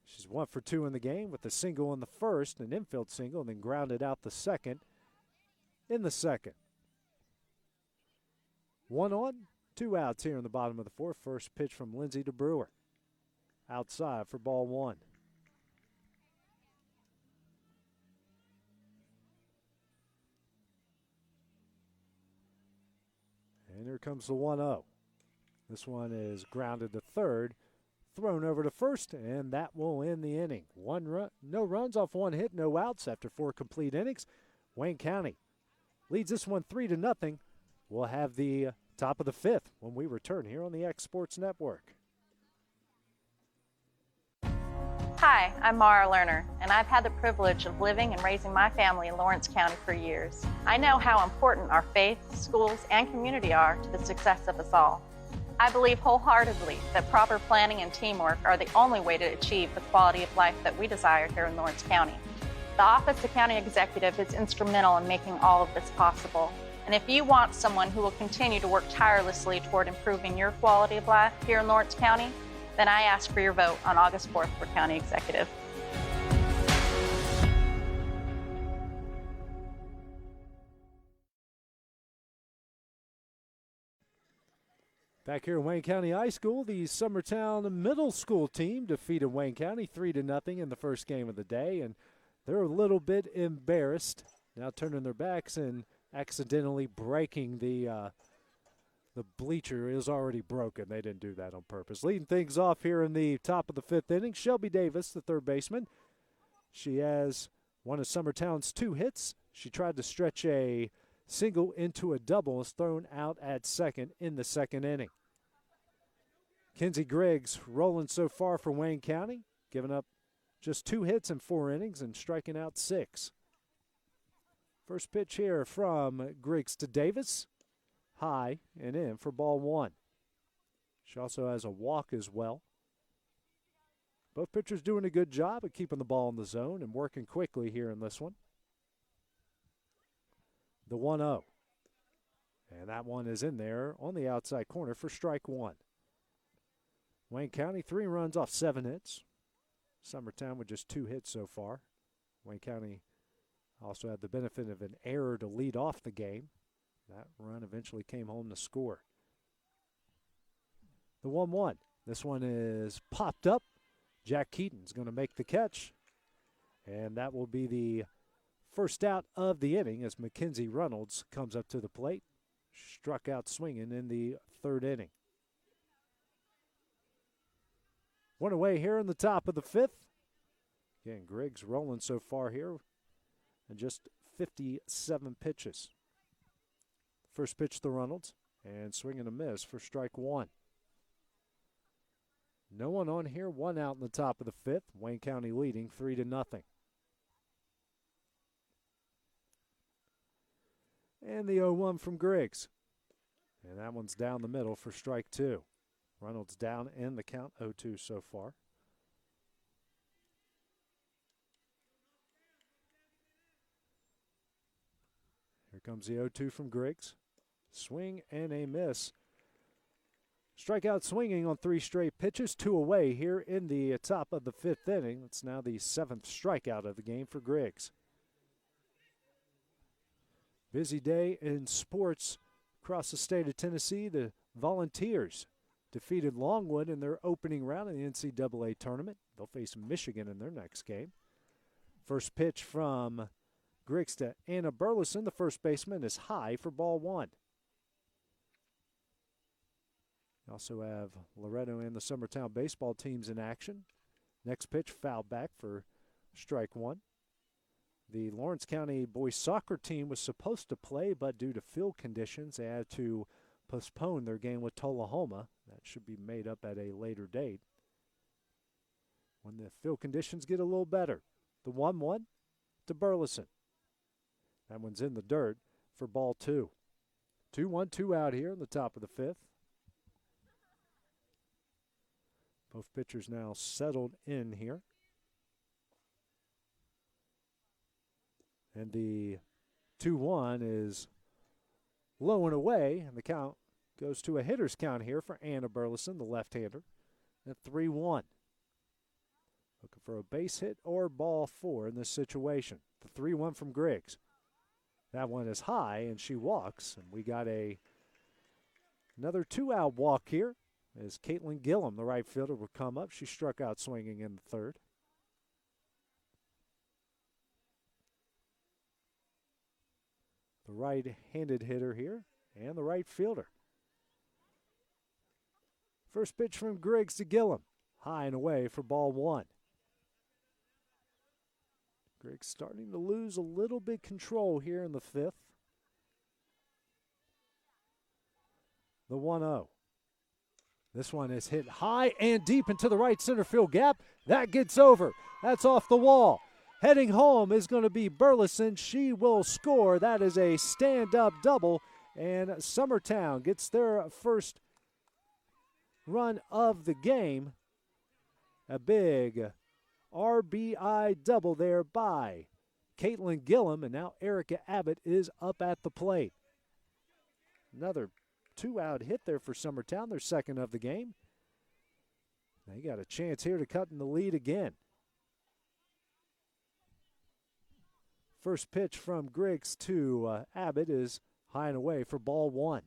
She's 1 for 2 in the game with a single in the first, an infield single, and then grounded out the second in the second. 1 on, 2 outs here in the bottom of the fourth. First pitch from Lindsay to Brewer. Outside for ball one. And here comes the 1-0. This one is grounded to third, thrown over to first, and that will end the inning. No runs off 1 hit, no outs after 4 complete innings. Wayne County leads this one 3-0. We'll have the top of the 5th when we return here on the X Sports Network. Hi, I'm Mara Lerner, and I've had the privilege of living and raising my family in Lawrence County for years. I know how important our faith, schools, and community are to the success of us all. I believe wholeheartedly that proper planning and teamwork are the only way to achieve the quality of life that we desire here in Lawrence County. The Office of County Executive is instrumental in making all of this possible. And if you want someone who will continue to work tirelessly toward improving your quality of life here in Lawrence County, then I ask for your vote on August 4th for County Executive. Back here in Wayne County High School, the Summertown Middle School team defeated Wayne County 3-0 in the first game of the day, and they're a little bit embarrassed, now turning their backs and accidentally breaking the bleacher is already broken. They didn't do that on purpose. Leading things off here in the top of the 5th inning, Shelby Davis, the third baseman. She has one of Summertown's 2 hits. She tried to stretch a single into a double, is thrown out at second in the second inning. Kenzie Griggs rolling so far for Wayne County, giving up just 2 hits in 4 innings and striking out 6. First pitch here from Griggs to Davis. High and in for ball one. She also has a walk as well. Both pitchers doing a good job of keeping the ball in the zone and working quickly here in this one. The 1-0. And that one is in there on the outside corner for strike one. Wayne County 3 runs off 7 hits. Summertown with just 2 hits so far. Wayne County also had the benefit of an error to lead off the game. That run eventually came home to score. The 1-1. This one is popped up. Jack Keaton's going to make the catch. And that will be the first out of the inning as Mackenzie Reynolds comes up to the plate. Struck out swinging in the 3rd inning. 1 away here in the top of the 5th. Again, Griggs rolling so far here. And just 57 pitches. First pitch to Reynolds, and swing and a miss for strike one. No one on here, 1 out in the top of the 5th. Wayne County leading 3-0. And the 0-1 from Griggs. And that one's down the middle for strike two. Reynolds down in the count, 0-2 so far. Here comes the 0-2 from Griggs. Swing and a miss. Strikeout swinging on 3 straight pitches, 2 away here in the top of the 5th inning. It's now the 7th strikeout of the game for Griggs. Busy day in sports across the state of Tennessee. The Volunteers defeated Longwood in their opening round of the NCAA tournament. They'll face Michigan in their next game. First pitch from Griggs to Anna Burleson. The first baseman is high for ball one. You also have Loretto and the Summertown baseball teams in action. Next pitch, foul back for strike one. The Lawrence County boys soccer team was supposed to play, but due to field conditions, they had to postpone their game with Tullahoma. That should be made up at a later date when the field conditions get a little better. The 1-1 to Burleson. That one's in the dirt for ball two. 2-1, 2 out here in the top of the fifth. Both pitchers now settled in here. And the 2-1 is low and away, and the count goes to a hitter's count here for Anna Burleson, the left-hander, at 3-1. Looking for a base hit or ball four in this situation. The 3-1 from Griggs. That one is high, and she walks, and we got another two-out walk here as Caitlin Gillum, the right fielder, will come up. She struck out swinging in the third. The right-handed hitter here and the right fielder. First pitch from Griggs to Gillum. High and away for ball one. Griggs starting to lose a little bit control here in the fifth. The 1-0. This one is hit high and deep into the right center field gap. That gets over. That's off the wall. Heading home is going to be Burleson. She will score. That is a stand-up double, and Summertown gets their first run of the game. A big RBI double there by Caitlin Gillum, and now Erica Abbott is up at the plate. Another two-out hit there for Summertown, their second of the game. They got a chance here to cut in the lead again. First pitch from Griggs to Abbott is high and away for ball one.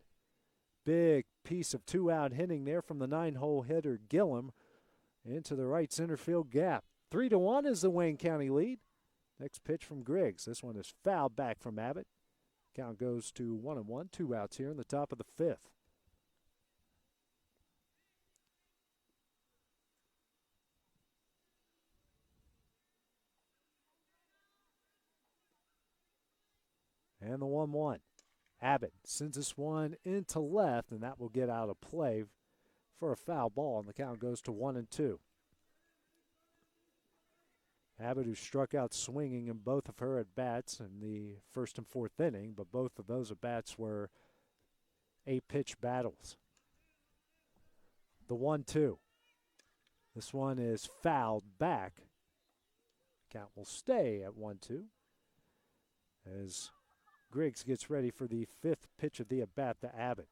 Big piece of two-out hitting there from the nine-hole hitter Gillum into the right center field gap. 3-1 is the Wayne County lead. Next pitch from Griggs. This one is fouled back from Abbott. Count goes to 1-1, two outs here in the top of the fifth. And the 1-1. Abbott sends this one into left, and that will get out of play for a foul ball, and the count goes to 1-2. Abbott, who struck out swinging in both of her at-bats in the first and fourth inning, but both of those at-bats were 8-pitch battles. The 1-2. This one is fouled back. Count will stay at 1-2 as Griggs gets ready for the fifth pitch of the at-bat to Abbott.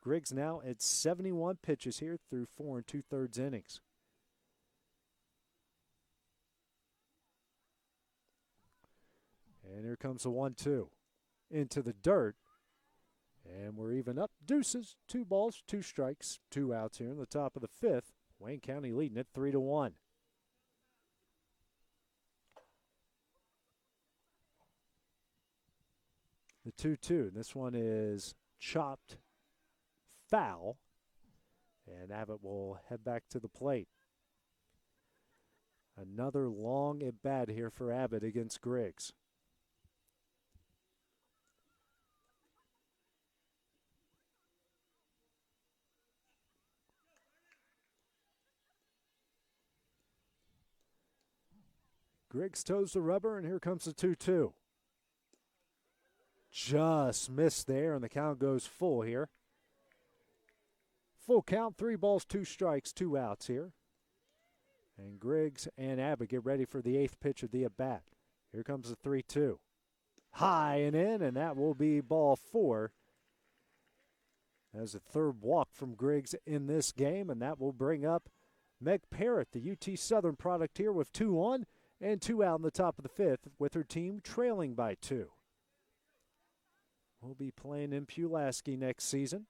Griggs now at 71 pitches here through 4 2/3 innings. And here comes the 1-2 into the dirt. And we're even up deuces. 2 balls, 2 strikes, 2 outs here in the top of the fifth. Wayne County leading it 3-1. The 2-2. This one is chopped foul. And Abbott will head back to the plate. Another long at bat here for Abbott against Griggs. Griggs toes the rubber, and here comes the 2-2. Just missed there, and the count goes full here. Full count, 3 balls, 2 strikes, 2 outs here. And Griggs and Abbott get ready for the 8th pitch of the at-bat. Here comes the 3-2. High and in, and that will be ball 4. As a third walk from Griggs in this game, and that will bring up Meg Parrott, the UT Southern product here, with 2 on and 2 out in the top of the fifth, with her team trailing by 2. We'll be playing in Pulaski next season,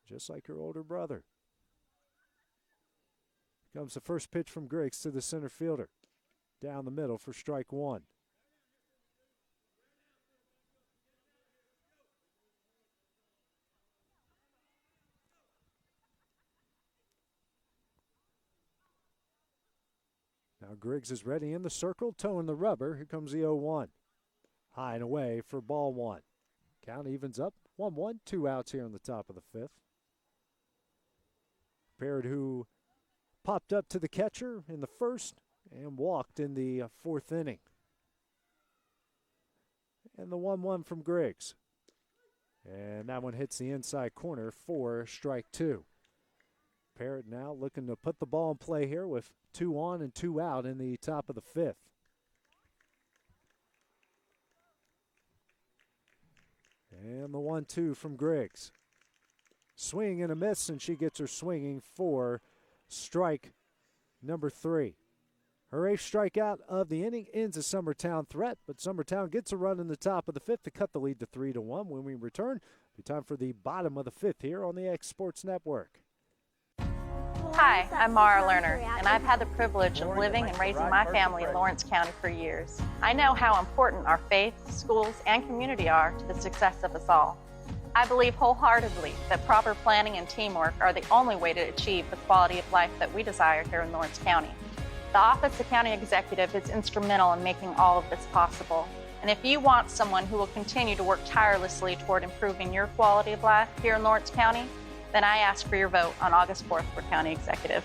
just like her older brother. Comes the first pitch from Griggs to the center fielder. down the middle for strike one. Now Griggs is ready in the circle, toeing the rubber. Here comes the 0-1. High and away for ball one. Count evens up, 1-1, 2 outs here in the top of the fifth. Parrott, who popped up to the catcher in the first and walked in the fourth inning. And the 1-1 from Griggs. And that one hits the inside corner for strike two. Parrott now looking to put the ball in play here with 2 on and 2 out in the top of the fifth. And the 1-2 from Griggs. Swing and a miss, and she gets her swinging for strike number 3. Her 8th strikeout of the inning ends a Summertown threat, but Summertown gets a run in the top of the fifth to cut the lead to 3-1. When we return, it'll be time for the bottom of the fifth here on the X Sports Network. Hi, I'm Mara Lerner, and I've had the privilege of living and raising my family in Lawrence County for years. I know how important our faith, schools, and community are to the success of us all. I believe wholeheartedly that proper planning and teamwork are the only way to achieve the quality of life that we desire here in Lawrence County. The Office of County Executive is instrumental in making all of this possible. And if you want someone who will continue to work tirelessly toward improving your quality of life here in Lawrence County, then I ask for your vote on August 4th for County Executive.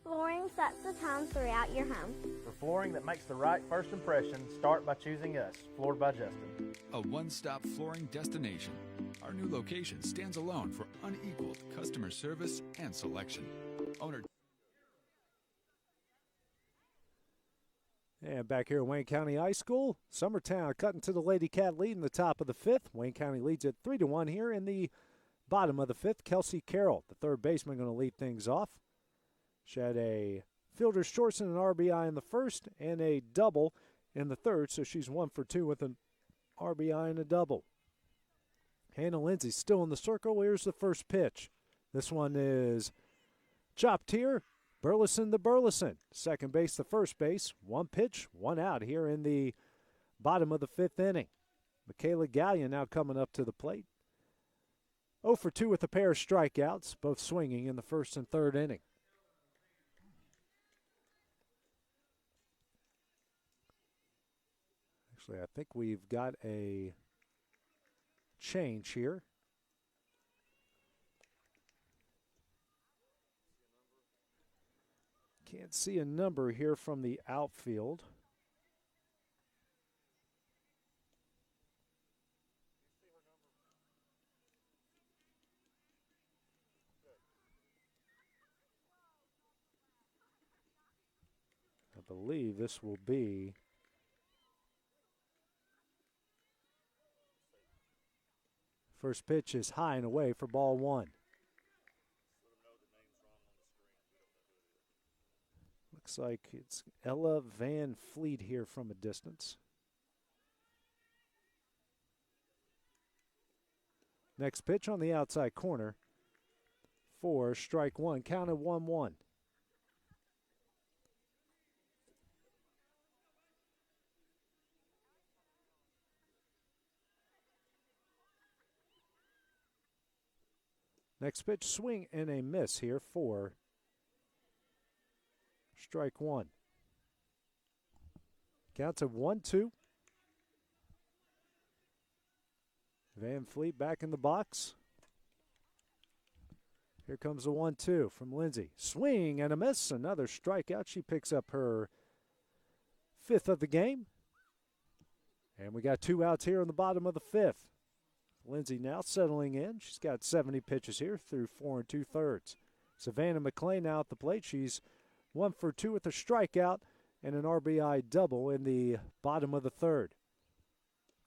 Flooring sets the tone throughout your home. For flooring that makes the right first impression, start by choosing us, Floored by Justin. A one-stop flooring destination. Our new location stands alone for unequaled customer service and selection. Owner. And back here at Wayne County High School, Summertown cutting to the Lady Cat lead in the top of the fifth. Wayne County leads at 3-1 here in the bottom of the fifth. Kelsey Carroll, the third baseman, going to lead things off. She had a fielder's choice and an RBI in the first and a double in the third, so she's 1 for 2 with an RBI and a double. Hannah Lindsay still in the circle. Here's the first pitch. This one is chopped here. Burleson to Burleson. Second base to first base. 1 pitch, 1 out here in the bottom of the fifth inning. Michaela Gallian now coming up to the plate. 0 for 2 with a pair of strikeouts, both swinging in the first and third inning. Actually, I think we've got a change here. Can't see a number here from the outfield. I believe this will be first pitch is high and away for ball one. Looks like it's Ella Van Fleet here from a distance. Next pitch on the outside corner for strike one. Counted 1-1. Next pitch, swing and a miss here for strike one. Counts of 1-2. Van Fleet back in the box. Here comes the 1-2 from Lindsay. Swing and a miss. Another strikeout. She picks up her 5th of the game. And we got 2 outs here in the bottom of the 5th. Lindsay now settling in. She's got 70 pitches here through 4 2/3. Savannah McClain now at the plate. She's 1 for 2 with a strikeout and an RBI double in the bottom of the 3rd.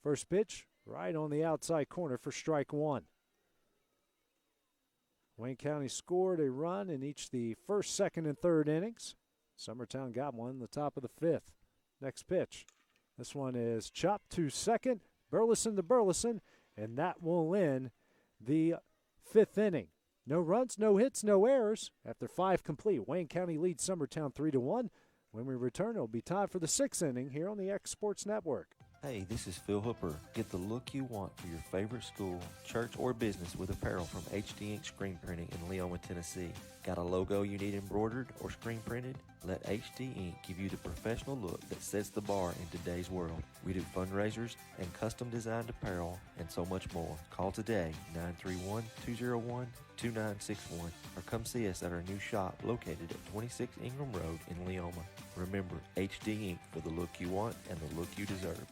First pitch right on the outside corner for strike one. Wayne County scored a run in each the first, second, and third innings. Summertown got one in the top of the 5th. Next pitch. This one is chopped to second. Burleson to Burleson, and that will end the 5th inning. No runs, no hits, no errors. After 5 complete, Wayne County leads Summertown 3-1. When we return, it'll be time for the 6th inning here on the X Sports Network. Hey, this is Phil Hooper. Get the look you want for your favorite school, church, or business with apparel from HD Ink Screen Printing in Leoma, Tennessee. Got a logo you need embroidered or screen printed? Let HD Ink give you the professional look that sets the bar in today's world. We do fundraisers and custom designed apparel and so much more. Call today, 931-201-2961, or come see us at our new shop located at 26 Ingram Road in Leoma. Remember, HD Ink for the look you want and the look you deserve.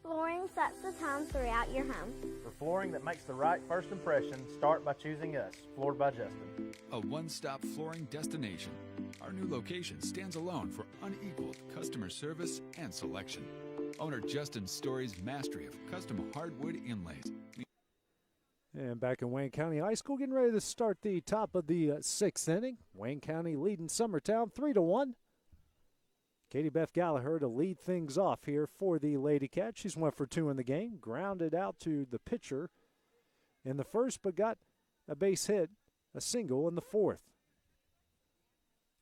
Flooring sets the tone throughout your home. For flooring that makes the right first impression, start by choosing us, Floored by Justin. A one-stop flooring destination. Our new location stands alone for unequaled customer service and selection. Owner Justin Story's mastery of custom hardwood inlays. And back in Wayne County High School, getting ready to start the top of the 6th inning. Wayne County leading Summertown 3-1. Katie Beth Gallagher to lead things off here for the Lady Cats. She's 1 for 2 in the game. Grounded out to the pitcher in the first, but got a base hit, a single in the 4th.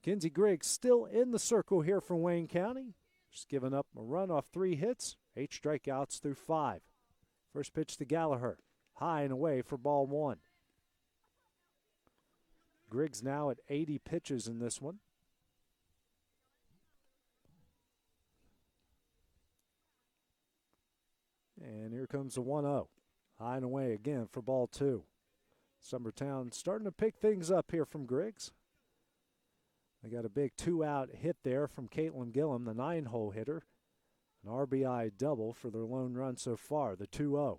Kinsey Griggs still in the circle here for Wayne County. She's given up a run off 3 hits, 8 strikeouts through 5. First pitch to Gallagher. High and away for ball 1. Griggs now at 80 pitches in this one. And here comes the 1-0. High and away again for ball 2. Summertown starting to pick things up here from Griggs. They got a big 2-out hit there from Caitlin Gillum, the 9-hole hitter. An RBI double for their lone run so far, the 2-0.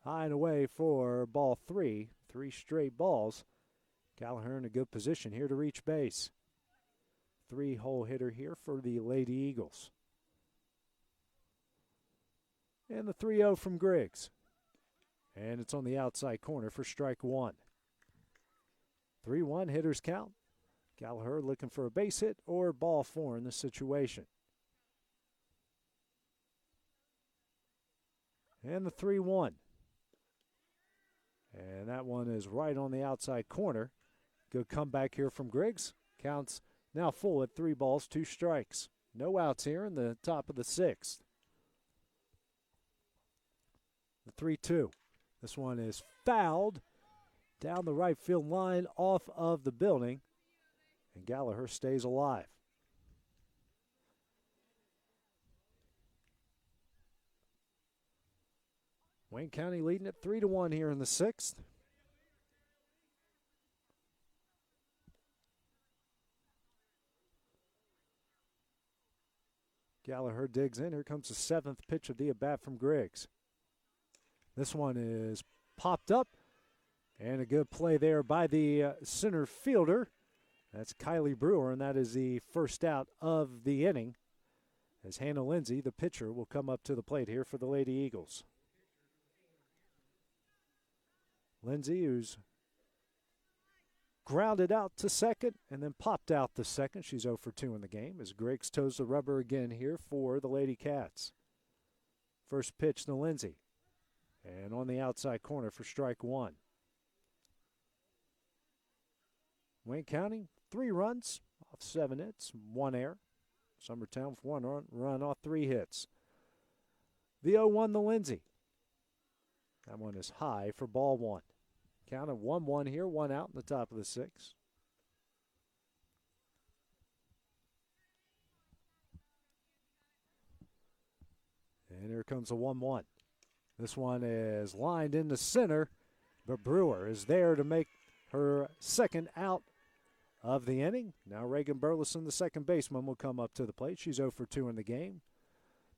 High and away for ball 3. 3 straight balls. Gallagher in a good position here to reach base. 3-hole hitter here for the Lady Eagles. And the 3-0 from Griggs. And it's on the outside corner for strike 1. 3-1 hitters count. Gallagher looking for a base hit or ball 4 in this situation. And the 3-1. And that one is right on the outside corner. Good comeback here from Griggs. Counts now full at 3 balls, 2 strikes. No outs here in the top of the 6th. The 3-2. This one is fouled down the right field line off of the building. And Gallagher stays alive. Wayne County leading it 3-1 here in the 6th. Gallagher digs in. Here comes the 7th pitch of the at-bat from Griggs. This one is popped up, and a good play there by the center fielder. That's Kylie Brewer, and that is the first out of the inning. As Hannah Lindsay, the pitcher, will come up to the plate here for the Lady Eagles. Lindsay, who's grounded out to second and then popped out to second. She's 0 for 2 in the game as Griggs toes the rubber again here for the Lady Cats. First pitch to Lindsay. And on the outside corner for strike 1. Wayne County, 3 runs off 7 hits, 1 error. Summertown with 1 run off 3 hits. The 0-1 to Lindsay. That one is high for ball 1. Count of 1-1 here, 1 out in the top of the 6th. And here comes a 1-1. This one is lined in the center, but Brewer is there to make her second out of the inning. Now Reagan Burleson, the second baseman, will come up to the plate. She's 0 for 2 in the game.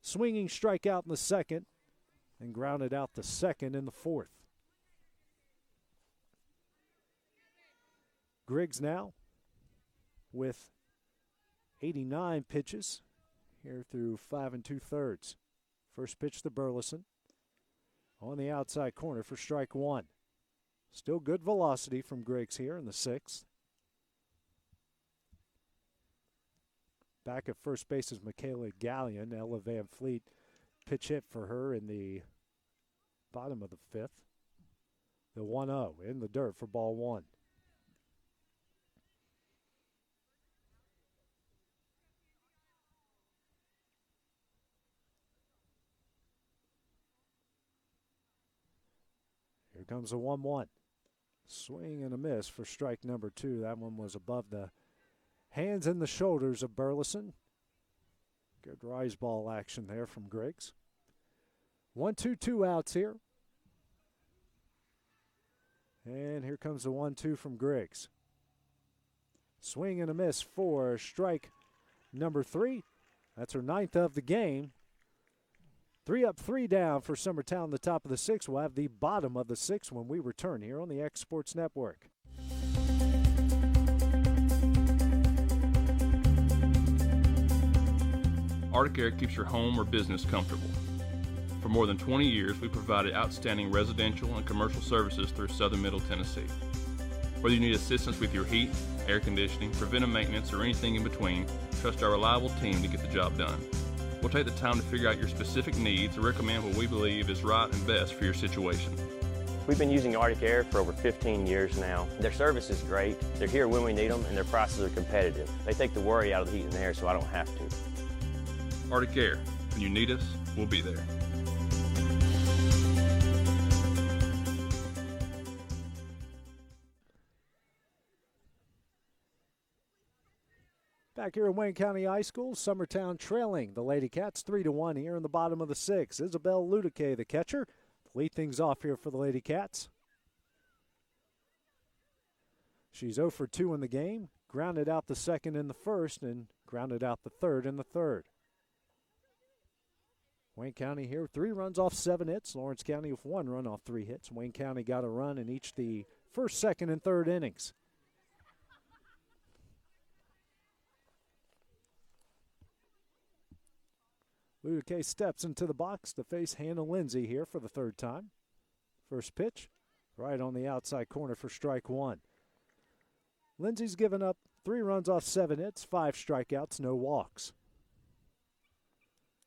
Swinging strikeout in the second and grounded out the second in the 4th. Griggs now with 89 pitches here through 5 2/3. First pitch to Burleson. on the outside corner for strike one. Still good velocity from Griggs here in the sixth. Back at first base is Michaela Gallian. Ella Van Fleet pitch hit for her in the bottom of the fifth. The 1-0 in the dirt for ball one. Here comes a 1-1. Swing and a miss for strike number two. That one was above the hands and the shoulders of Burleson. Good rise ball action there from Griggs. 1-2, 2 outs here. And here comes the 1-2 from Griggs. Swing and a miss for strike number three. That's her ninth of the game. 3 up, 3 down for Summertown, the top of the sixth. We'll have the bottom of the sixth when we return here on the X Sports Network. Arctic Air keeps your home or business comfortable. For more than 20 years, we provided outstanding residential and commercial services through southern Middle Tennessee. Whether you need assistance with your heat, air conditioning, preventive maintenance, or anything in between, trust our reliable team to get the job done. We'll take the time to figure out your specific needs and recommend what we believe is right and best for your situation. We've been using Arctic Air for over 15 years now. Their service is great. They're here when we need them, and their prices are competitive. They take the worry out of the heat and air so I don't have to. Arctic Air. When you need us, we'll be there. Back here at Wayne County High School, Summertown trailing the Lady Cats 3-1 here in the bottom of the sixth. Isabel Ludique, the catcher, to lead things off here for the Lady Cats. She's 0 for 2 in the game, grounded out the second in the first, and grounded out the third in the third. Wayne County here, 3 runs off 7 hits. Lawrence County with 1 run off 3 hits. Wayne County got a run in each the first, second, and third innings. Ludique steps into the box to face Hannah Lindsay here for the third time. First pitch, right on the outside corner for strike one. Lindsay's given up 3 runs off 7 hits, 5 strikeouts, no walks.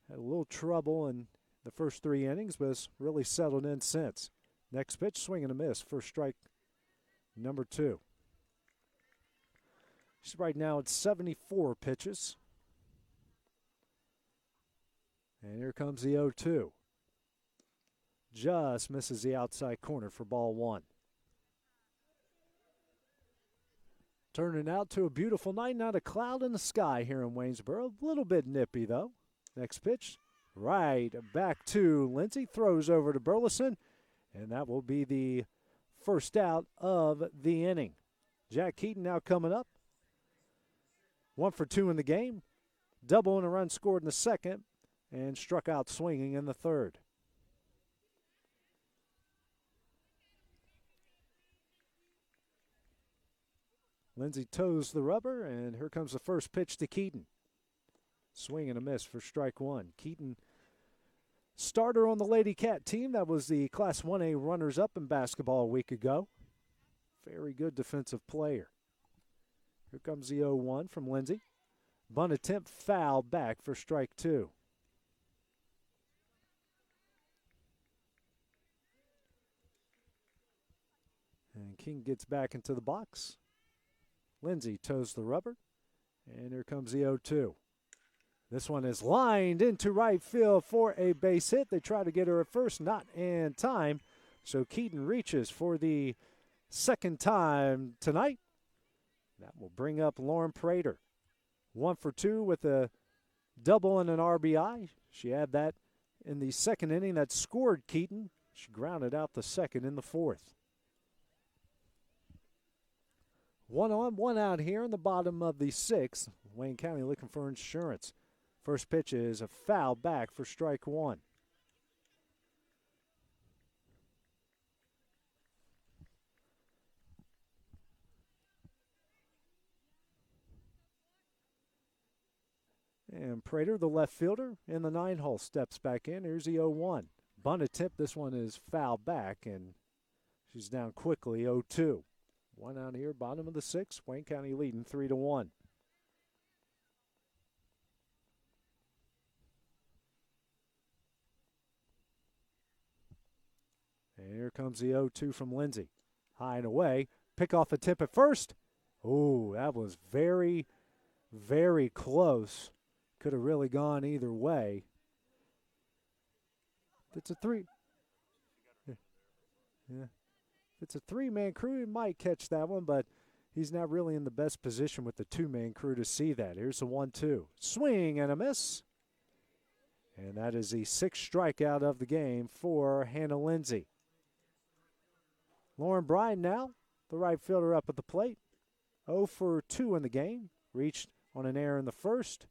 Had a little trouble in the first 3 innings, but has really settled in since. Next pitch, swing and a miss for strike number 2. She's right now at 74 pitches. And here comes the 0-2. Just misses the outside corner for ball one. Turning out to a beautiful night, not a cloud in the sky here in Waynesboro. A little bit nippy, though. Next pitch, right back to Lindsay. Throws over to Burleson, and that will be the first out of the inning. Jack Keaton now coming up. 1 for 2 in the game. Double and a run scored in the second, and struck out swinging in the third. Lindsay toes the rubber, and here comes the first pitch to Keaton. Swing and a miss for strike one. Keaton, starter on the Lady Cat team. That was the Class 1A runners-up in basketball a week ago. Very good defensive player. Here comes the 0-1 from Lindsay. Bunt attempt foul back for strike two. And King gets back into the box. Lindsay toes the rubber. And here comes the 0-2. This one is lined into right field for a base hit. They try to get her at first, not in time. So Keaton reaches for the second time tonight. That will bring up Lauren Prater. 1 for 2 with a double and an RBI. She had that in the second inning that scored Keaton. She grounded out the second in the fourth. 1 on, 1 out here in the bottom of the sixth. Wayne County looking for insurance. First pitch is a foul back for strike one. And Prater, the left fielder, in the 9 hole, steps back in. Here's the 0-1. bunt attempt. This one is fouled back, and she's down quickly, 0-2. One out here, bottom of the sixth. Wayne County leading 3-1. And here comes the 0-2 from Lindsay. High and away. Pick off attempt at first. Oh, that was very, very close. Could have really gone either way. It's a three. Yeah. If it's a three-man crew, he might catch that one, but he's not really in the best position with the two-man crew to see that. Here's the 1-2. Swing and a miss. And that is the sixth strikeout of the game for Hannah Lindsay. Lauren Bryant now, the right fielder up at the plate. 0 for 2 in the game. Reached on an error in the first.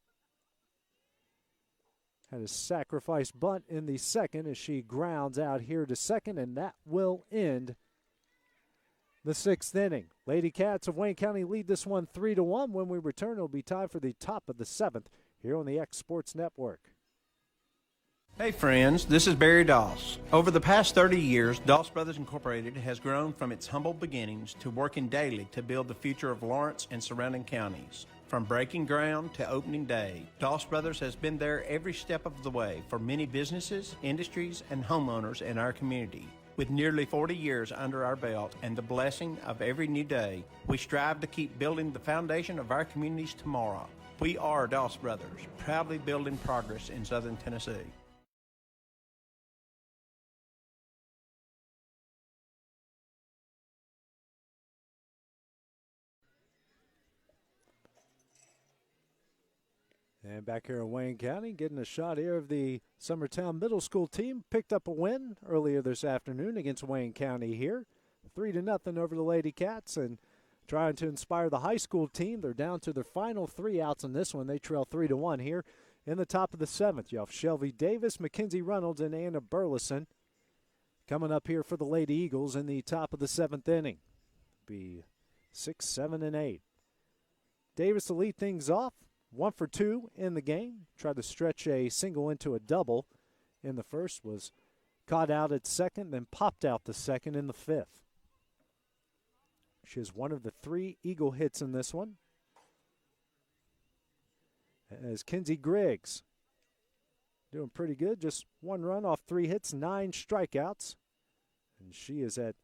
Had a sacrifice bunt in the second as she grounds out here to second, and that will end the sixth inning. Lady Cats of Wayne County lead this one 3-1. When we return, it'll be time for the top of the seventh here on the X Sports Network. Hey friends, this is Barry Doss. Over the past 30 years, Doss Brothers Incorporated has grown from its humble beginnings to working daily to build the future of Lawrence and surrounding counties. From breaking ground to opening day, Doss Brothers has been there every step of the way for many businesses, industries, and homeowners in our community. With nearly 40 years under our belt and the blessing of every new day, we strive to keep building the foundation of our communities tomorrow. We are Doss Brothers, proudly building progress in Southern Tennessee. And back here in Wayne County, getting a shot here of the Summertown Middle School team. Picked up a win earlier this afternoon against Wayne County here. 3-0 over the Lady Cats, and trying to inspire the high school team. They're down to their final 3 outs in this one. They trail 3-1 here in the top of the seventh. You have Shelby Davis, Mackenzie Reynolds, and Anna Burleson coming up here for the Lady Eagles in the top of the seventh inning. Be 6, 7, and 8. Davis to lead things off. 1 for 2 in the game. Tried to stretch a single into a double in the first. Was caught out at second, then popped out the second in the fifth. She has one of the 3 Eagle hits in this one. As Kinsey Griggs doing pretty good. Just 1 run off 3 hits, 9 strikeouts. And she is at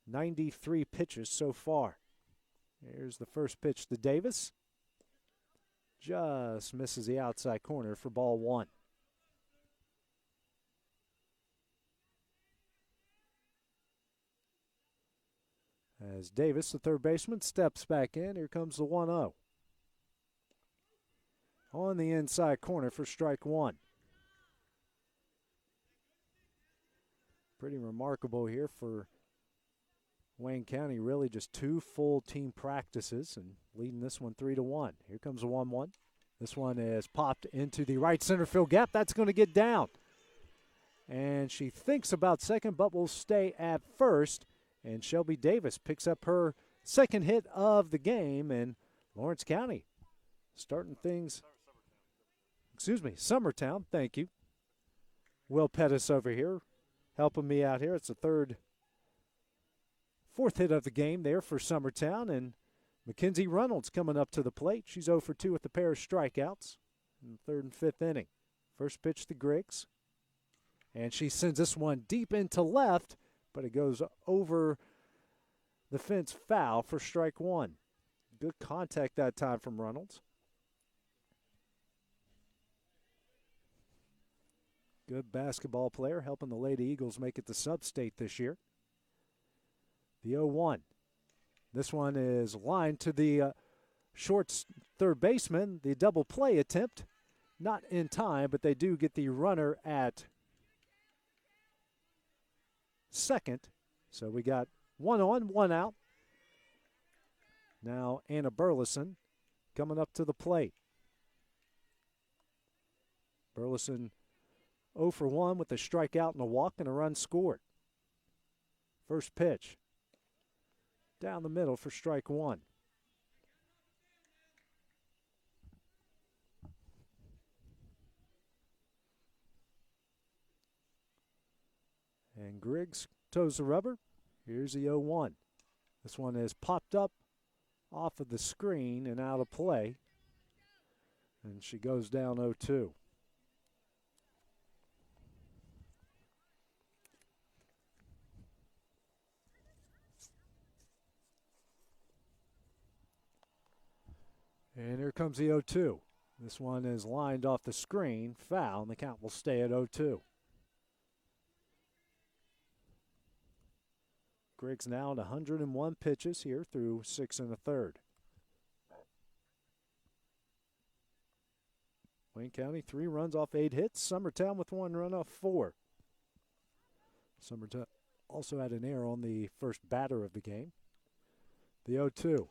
93 pitches so far. Here's the first pitch to Davis. Just misses the outside corner for ball 1. As Davis, the third baseman, steps back in. Here comes the 1-0. On the inside corner for strike 1. Pretty remarkable here for Wayne County. Really just 2 full team practices and leading this one 3-1. Here comes the 1-1. This one is popped into the right center field gap. That's going to get down. And she thinks about second, but will stay at first. And Shelby Davis picks up her second hit of the game. And Lawrence County starting things. Summertown, thank you. Will Pettis over here helping me out here. It's the fourth hit of the game there for Summertown. And Mackenzie Reynolds coming up to the plate. She's 0 for 2 with a pair of strikeouts in the third and fifth inning. First pitch to Griggs. And she sends this one deep into left, but it goes over the fence foul for strike 1. Good contact that time from Reynolds. Good basketball player, helping the Lady Eagles make it to sub-state this year. The 0-1. This one is lined to the short third baseman. The double play attempt, not in time, but they do get the runner at second. So we got 1 on, 1 out. Now Anna Burleson coming up to the plate. Burleson 0 for 1 with a strikeout and a walk and a run scored. First pitch. Down the middle for strike 1. And Griggs toes the rubber. Here's the 0-1. This one is popped up off of the screen and out of play. And she goes down 0-2. And here comes the 0-2. This one is lined off the screen. Foul, and the count will stay at 0-2. Griggs now at 101 pitches here through 6 1/3. Wayne County 3 runs off 8 hits. Summertown with 1 run off 4. Summertown also had an error on the first batter of the game. The 0-2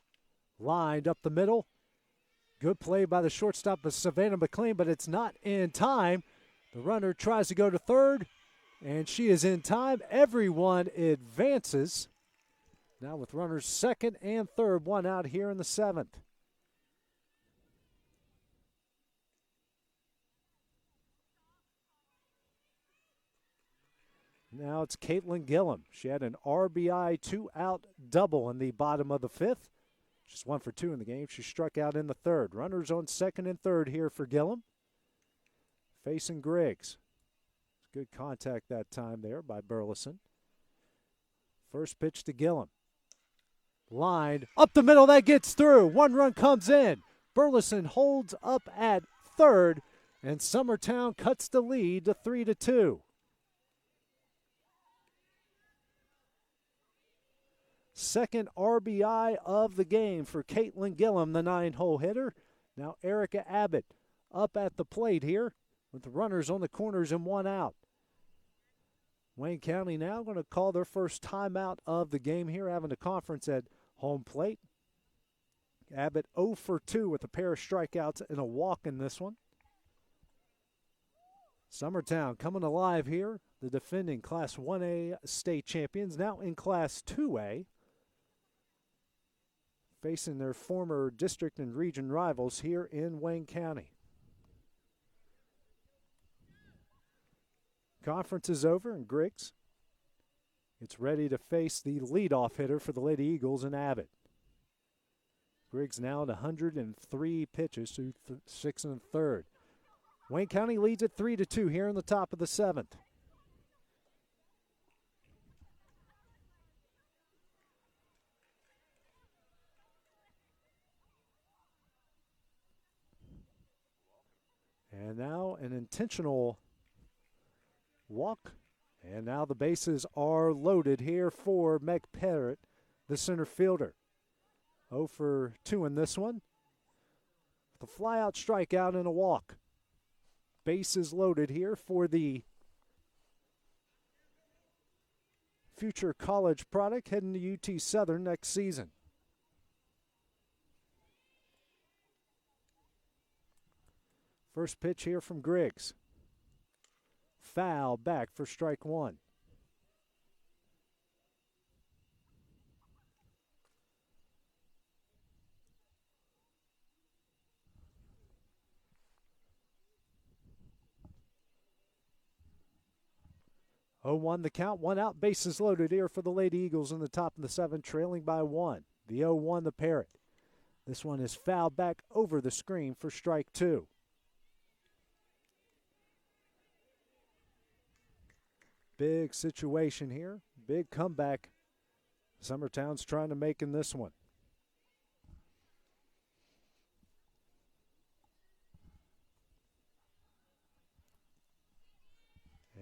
lined up the middle. Good play by the shortstop of Savannah McLean, but it's not in time. The runner tries to go to third, and she is in time. Everyone advances. Now with runners second and third, 1 out here in the 7th. Now it's Caitlin Gillum. She had an RBI 2-out double in the bottom of the 5th. She's 1 for 2 in the game. She struck out in the 3rd. Runners on second and third here for Gillum. Facing Griggs. Good contact that time there by Burleson. First pitch to Gillum. Lined up the middle. That gets through. 1 run comes in. Burleson holds up at third, and Summertown cuts the lead to 3-2. Second RBI of the game for Caitlin Gillum, the 9-hole hitter. Now Erica Abbott up at the plate here with the runners on the corners and 1 out. Wayne County now going to call their first timeout of the game here, having a conference at home plate. Abbott 0 for 2 with a pair of strikeouts and a walk in this one. Summertown coming alive here, the defending Class 1A state champions, now in Class 2A. Facing their former district and region rivals here in Wayne County. Conference is over, and Griggs gets ready to face the leadoff hitter for the Lady Eagles in Abbott. Griggs now at 103 pitches through 6 1/3. Wayne County leads at 3-2 here in the top of the 7th. And now an intentional walk. And now the bases are loaded here for Meg Parrott, the center fielder. 0 for 2 in this one. The fly-out strikeout and a walk. Bases loaded here for the future college product heading to UT Southern next season. First pitch here from Griggs. Foul back for strike 1. Oh, 1 the count, 1 out, bases loaded here for the Lady Eagles in the top of the 7th, trailing by 1. The 0-1 the Parrot. This one is fouled back over the screen for strike 2. Big situation here. Big comeback. Summertown's trying to make in this one.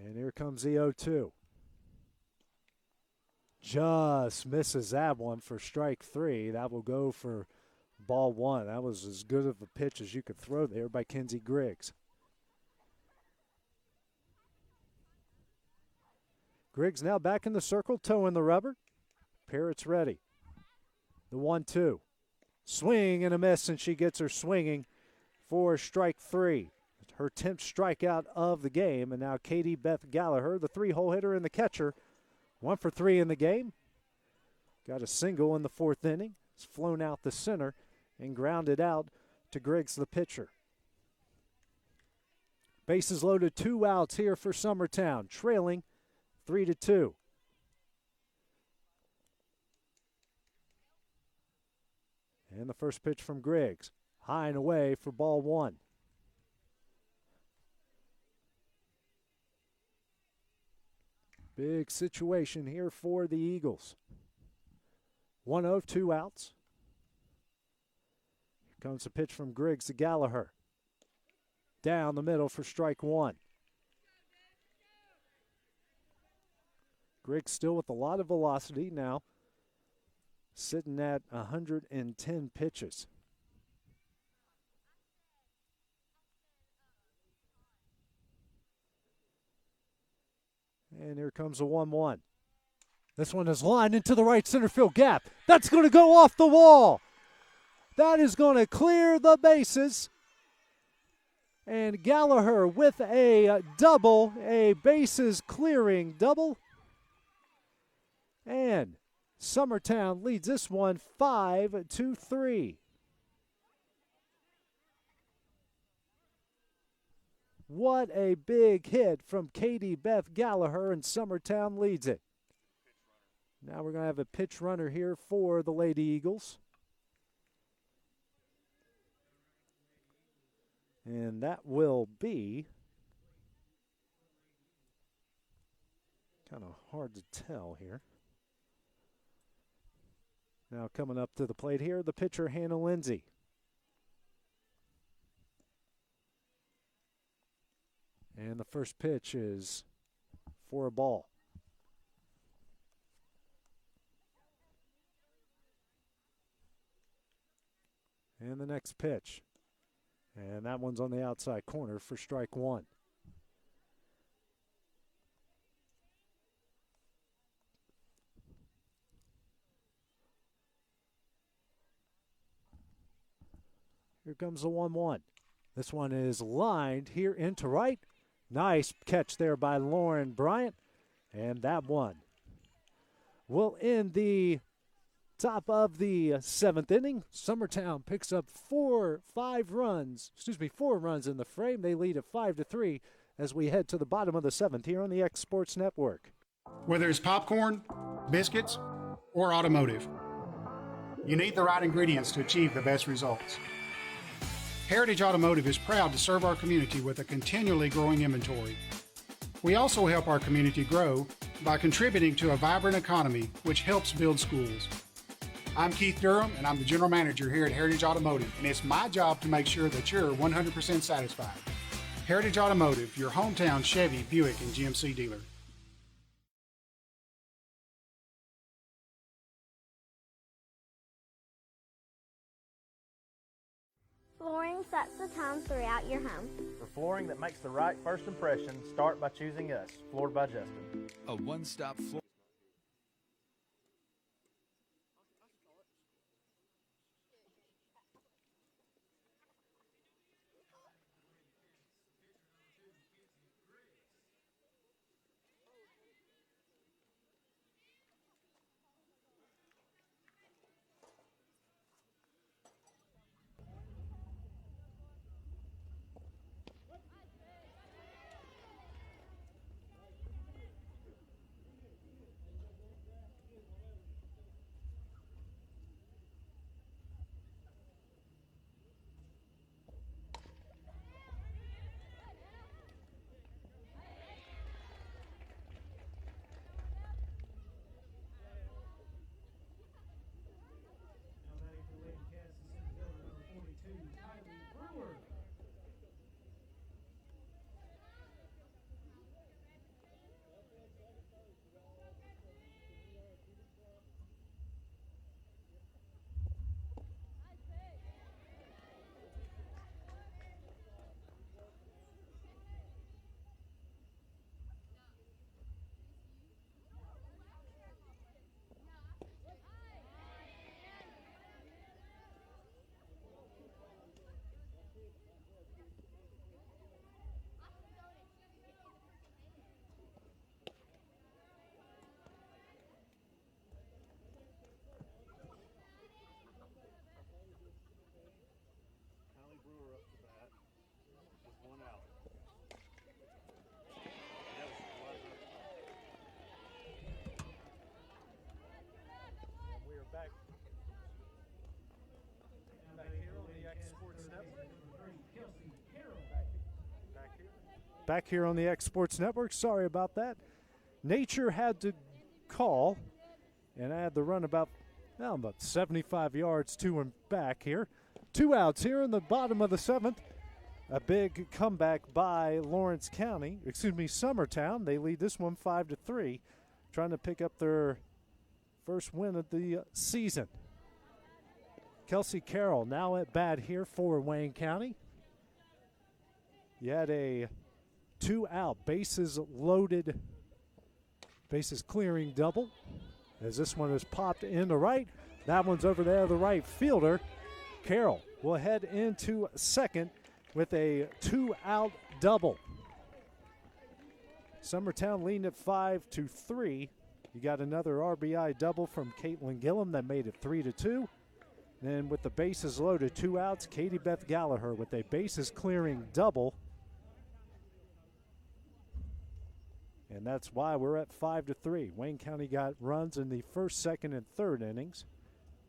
And here comes the 0-2. Just misses that one for strike 3. That will go for ball 1. That was as good of a pitch as you could throw there by Kenzie Griggs. Griggs now back in the circle, toe in the rubber. Parrott's ready. The 1-2. Swing and a miss, and she gets her swinging for strike 3. Her 10th strikeout of the game, and now Katie Beth Gallagher, the 3-hole hitter and the catcher, 1 for 3 in the game. Got a single in the 4th inning. It's flown out the center and grounded out to Griggs, the pitcher. Bases loaded, 2 outs here for Summertown, trailing 3-2. And the first pitch from Griggs. High and away for ball one. Big situation here for the Eagles. 1-0, 2 outs. Here comes a pitch from Griggs to Gallagher. Down the middle for strike one. Griggs still with a lot of velocity now, sitting at 110 pitches. And here comes a 1-1. This one is lined into the right center field gap. That's going to go off the wall. That is going to clear the bases. And Gallagher with a double, a bases clearing double. And Summertown leads this one 5-3. What a big hit from Katie Beth Gallagher, and Summertown leads it. Now we're going to have a pitch runner here for the Lady Eagles. And that will be kind of hard to tell here. Now coming up to the plate here, the pitcher, Hannah Lindsay. And the first pitch is for a ball. And the next pitch. And that one's on the outside corner for strike one. Here comes the 1-1. This one is lined here into right. Nice catch there by Lauren Bryant. And that one will end the top of the seventh inning. Summertown picks up 4 runs in the frame. They lead at 5-3 as we head to the bottom of the seventh here on the X Sports Network. Whether it's popcorn, biscuits, or automotive, you need the right ingredients to achieve the best results. Heritage Automotive is proud to serve our community with a continually growing inventory. We also help our community grow by contributing to a vibrant economy, which helps build schools. I'm Keith Durham, and I'm the General Manager here at Heritage Automotive, and it's my job to make sure that you're 100% satisfied. Heritage Automotive, your hometown Chevy, Buick, and GMC dealer. Flooring sets the tone throughout your home. For flooring that makes the right first impression, start by choosing us, Floored by Justin. A one-stop floor. back here on the X Sports Network. Sorry about that. Nature had to call, and I had to run about 75 yards to and back here. 2 outs here in the bottom of the 7th. A big comeback by Summertown. They lead this one 5-3, trying to pick up their first win of the season. Kelsey Carroll now at bat here for Wayne County. You had a 2-out, bases loaded, bases clearing double. As this one is popped in the right. That one's over there, the right fielder. Carroll will head into second with a 2-out double. Summertown leading at 5-3. You got another RBI double from Caitlin Gillum that made it 3-2. Then with the bases loaded, 2 outs, Beth Gallagher with a bases clearing double. And that's why we're at 5-3. Wayne County got runs in the first, second, and third innings.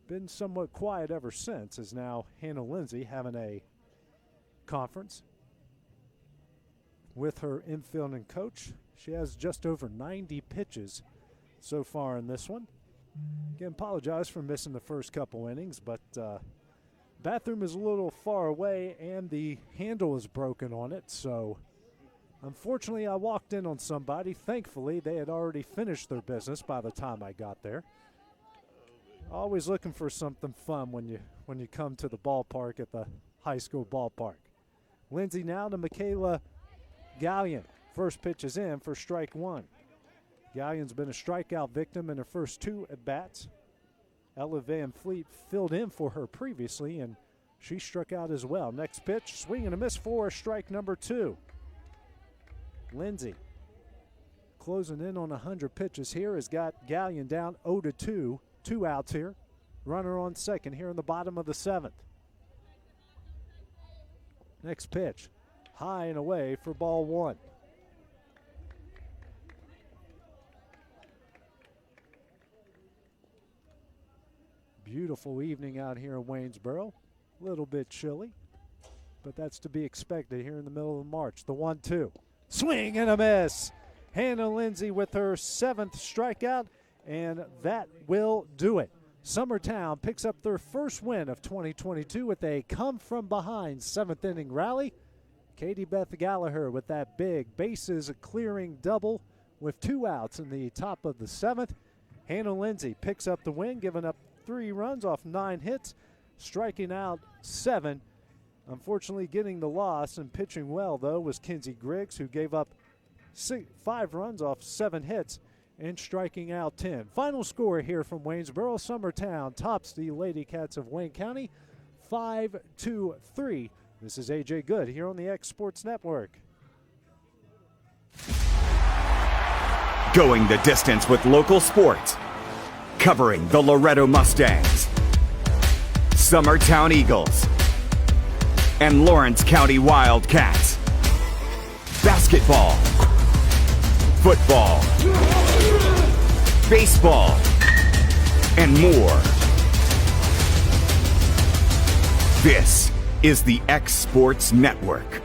Been somewhat quiet ever since, as now Hannah Lindsay having a conference with her infielding coach. She has just over 90 pitches so far in this one. Again, apologize for missing the first couple innings, but bathroom is a little far away and the handle is broken on it, so unfortunately I walked in on somebody. Thankfully, they had already finished their business by the time I got there. Always looking for something fun when you come to the ballpark at the high school ballpark. Lindsay now to Michaela Gallian. First pitch is in for strike 1. Gallian's been a strikeout victim in her first 2 at-bats. Ella Van Fleet filled in for her previously, and she struck out as well. Next pitch, swing and a miss for strike number 2. Lindsay closing in on 100 pitches here has got Gallian down 0-2. 2 outs here. Runner on second here in the bottom of the 7th. Next pitch, high and away for ball 1. Beautiful evening out here in Waynesboro. A little bit chilly, but that's to be expected here in the middle of March. The 1-2. Swing and a miss. Hannah Lindsay with her 7th strikeout, and that will do it. Summertown picks up their first win of 2022 with a come-from-behind 7th inning rally. Beth Gallagher with that big bases-clearing double with 2 outs in the top of the 7th. Hannah Lindsay picks up the win, giving up 3 runs off 9 hits, striking out 7. Unfortunately, getting the loss and pitching well, though, was Kinsey Griggs, who gave up 5 runs off 7 hits and striking out 10. Final score here from Waynesboro. Summertown tops the Lady Cats of Wayne County 5-3. This is A.J. Good here on the X Sports Network. Going the distance with local sports. Covering the Loretto Mustangs, Summertown Eagles, and Lawrence County Wildcats. Basketball, football, baseball, and more. This is the X Sports Network.